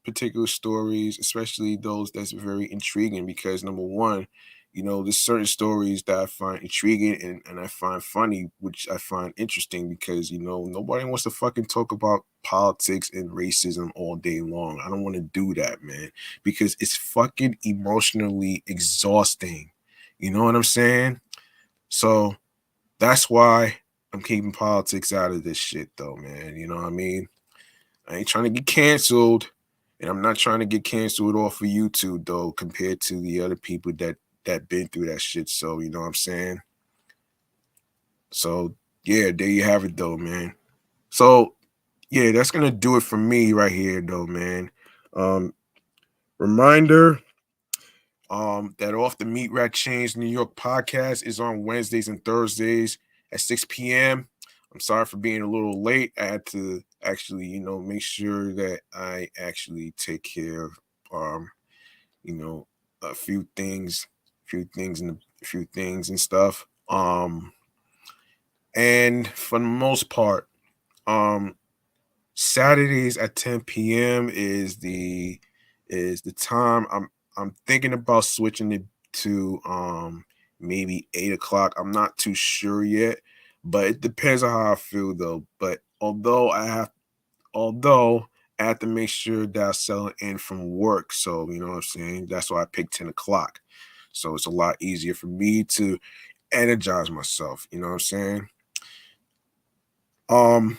A: particular stories, especially those that's very intriguing. Because number one, there's certain stories that I find intriguing and I find funny, which I find interesting, because nobody wants to fucking talk about politics and racism all day long. I don't want to do that, man, because it's fucking emotionally exhausting. You know what I'm saying? So that's why I'm keeping politics out of this shit, though, man. You know what I mean? I ain't trying to get canceled. And I'm not trying to get canceled off of YouTube though, compared to the other people that been through that shit. So you know what I'm saying. So yeah, there you have it though, man. So yeah, that's gonna do it for me right here though, man. Reminder, that Off the Meat Rat Chainz New York podcast is on Wednesdays and Thursdays at 6 p.m. I'm sorry for being a little late. I had to actually, make sure that I actually take care of, you know, a few things and stuff. And for the most part, um, Saturdays at 10 p.m. is the time. I'm thinking about switching it to maybe 8 o'clock. I'm not too sure yet, but it depends on how I feel though. But although I have to make sure that I sell in from work. So you know what I'm saying? That's why I picked 10 o'clock. So it's a lot easier for me to energize myself. You know what I'm saying? Um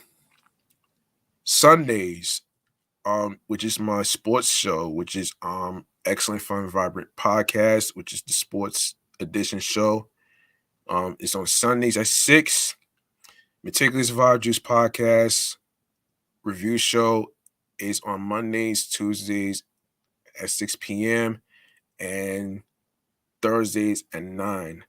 A: Sundays, which is my sports show, which is Excellent Fun Vibrant Podcast, which is the sports edition show. It's on Sundays at 6. Meticulous Vibe Juice Podcast review show is on Mondays, Tuesdays at 6 p.m. and Thursdays at 9.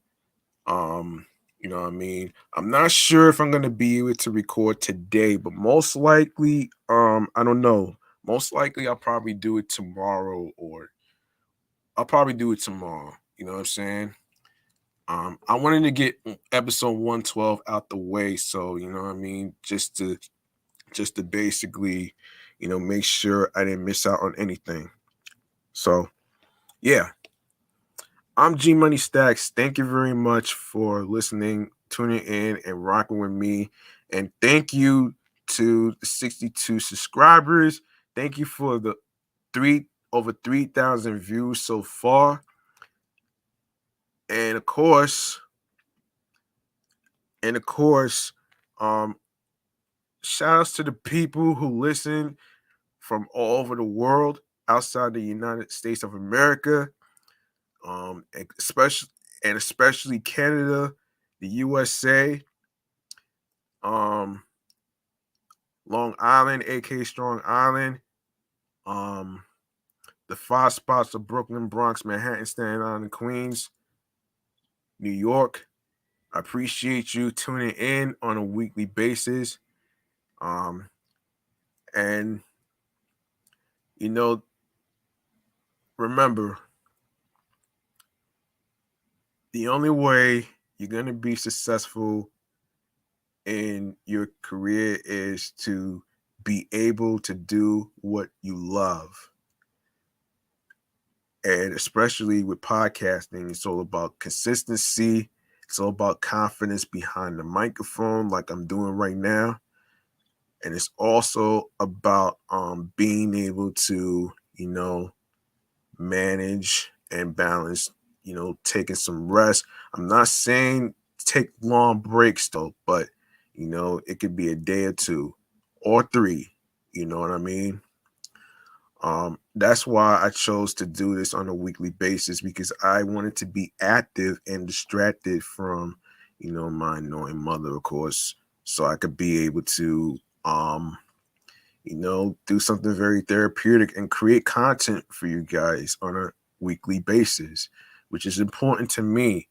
A: You know what I mean? I'm not sure if I'm gonna be able to record today, but most likely, I don't know. Most likely I'll probably do it tomorrow, or I'll probably do it tomorrow. You know what I'm saying? I wanted to get episode 112 out the way, so you know what I mean, just to basically, make sure I didn't miss out on anything. So yeah, I'm G Money Stacks. Thank you very much for listening, tuning in, and rocking with me. And thank you to the 62 subscribers. Thank you for the over 3,000 views so far. And of course, um, shout outs to the people who listen from all over the world outside the United States of America. And especially Canada, the USA, um, Long Island, aka Strong Island, um, the 5 spots of Brooklyn, Bronx, Manhattan, Staten Island, Queens, New York. I appreciate you tuning in on a weekly basis. And remember, the only way you're gonna be successful in your career is to be able to do what you love. And especially with podcasting, it's all about consistency. It's all about confidence behind the microphone, like I'm doing right now. And it's also about being able to, manage and balance, taking some rest. I'm not saying take long breaks though, but it could be a day or two or 3. You know what I mean? That's why I chose to do this on a weekly basis, because I wanted to be active and distracted from, my annoying mother, of course, so I could be able to, do something very therapeutic and create content for you guys on a weekly basis, which is important to me.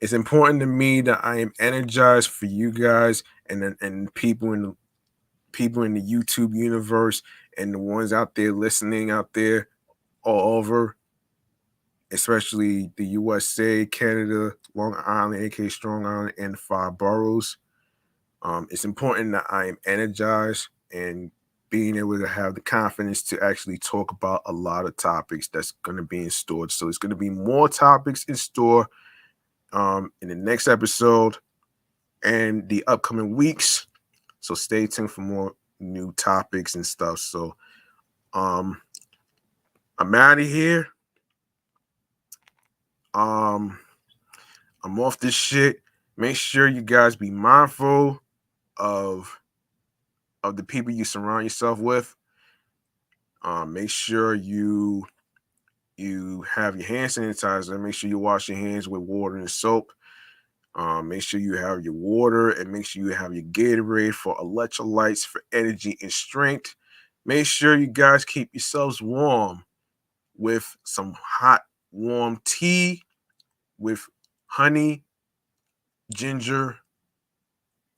A: It's important to me that I am energized for you guys and people in the YouTube universe and the ones out there listening out there all over, especially the USA, Canada, Long Island, aka Strong Island, and the 5 boroughs. It's important that I am energized and being able to have the confidence to actually talk about a lot of topics that's going to be in store. So it's going to be more topics in store in the next episode and the upcoming weeks. So stay tuned for more new topics and stuff. So I'm out of here. I'm off this shit. Make sure you guys be mindful of the people you surround yourself with. Make sure you have your hand sanitizer. Make sure you wash your hands with water and soap. Make sure you have your water, and make sure you have your Gatorade for electrolytes, for energy and strength. Make sure you guys keep yourselves warm with some hot, warm tea with honey, ginger,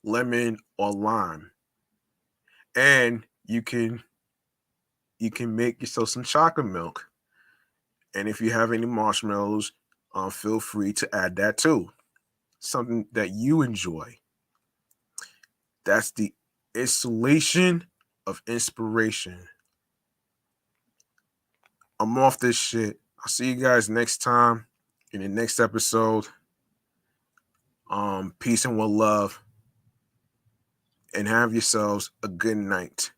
A: lemon, or lime. And you can make yourself some chocolate milk. And if you have any marshmallows, feel free to add that too. Something that you enjoy. That's the installation of inspiration. I'm off this shit. I'll see you guys next time in the next episode. Peace and one love. And have yourselves a good night.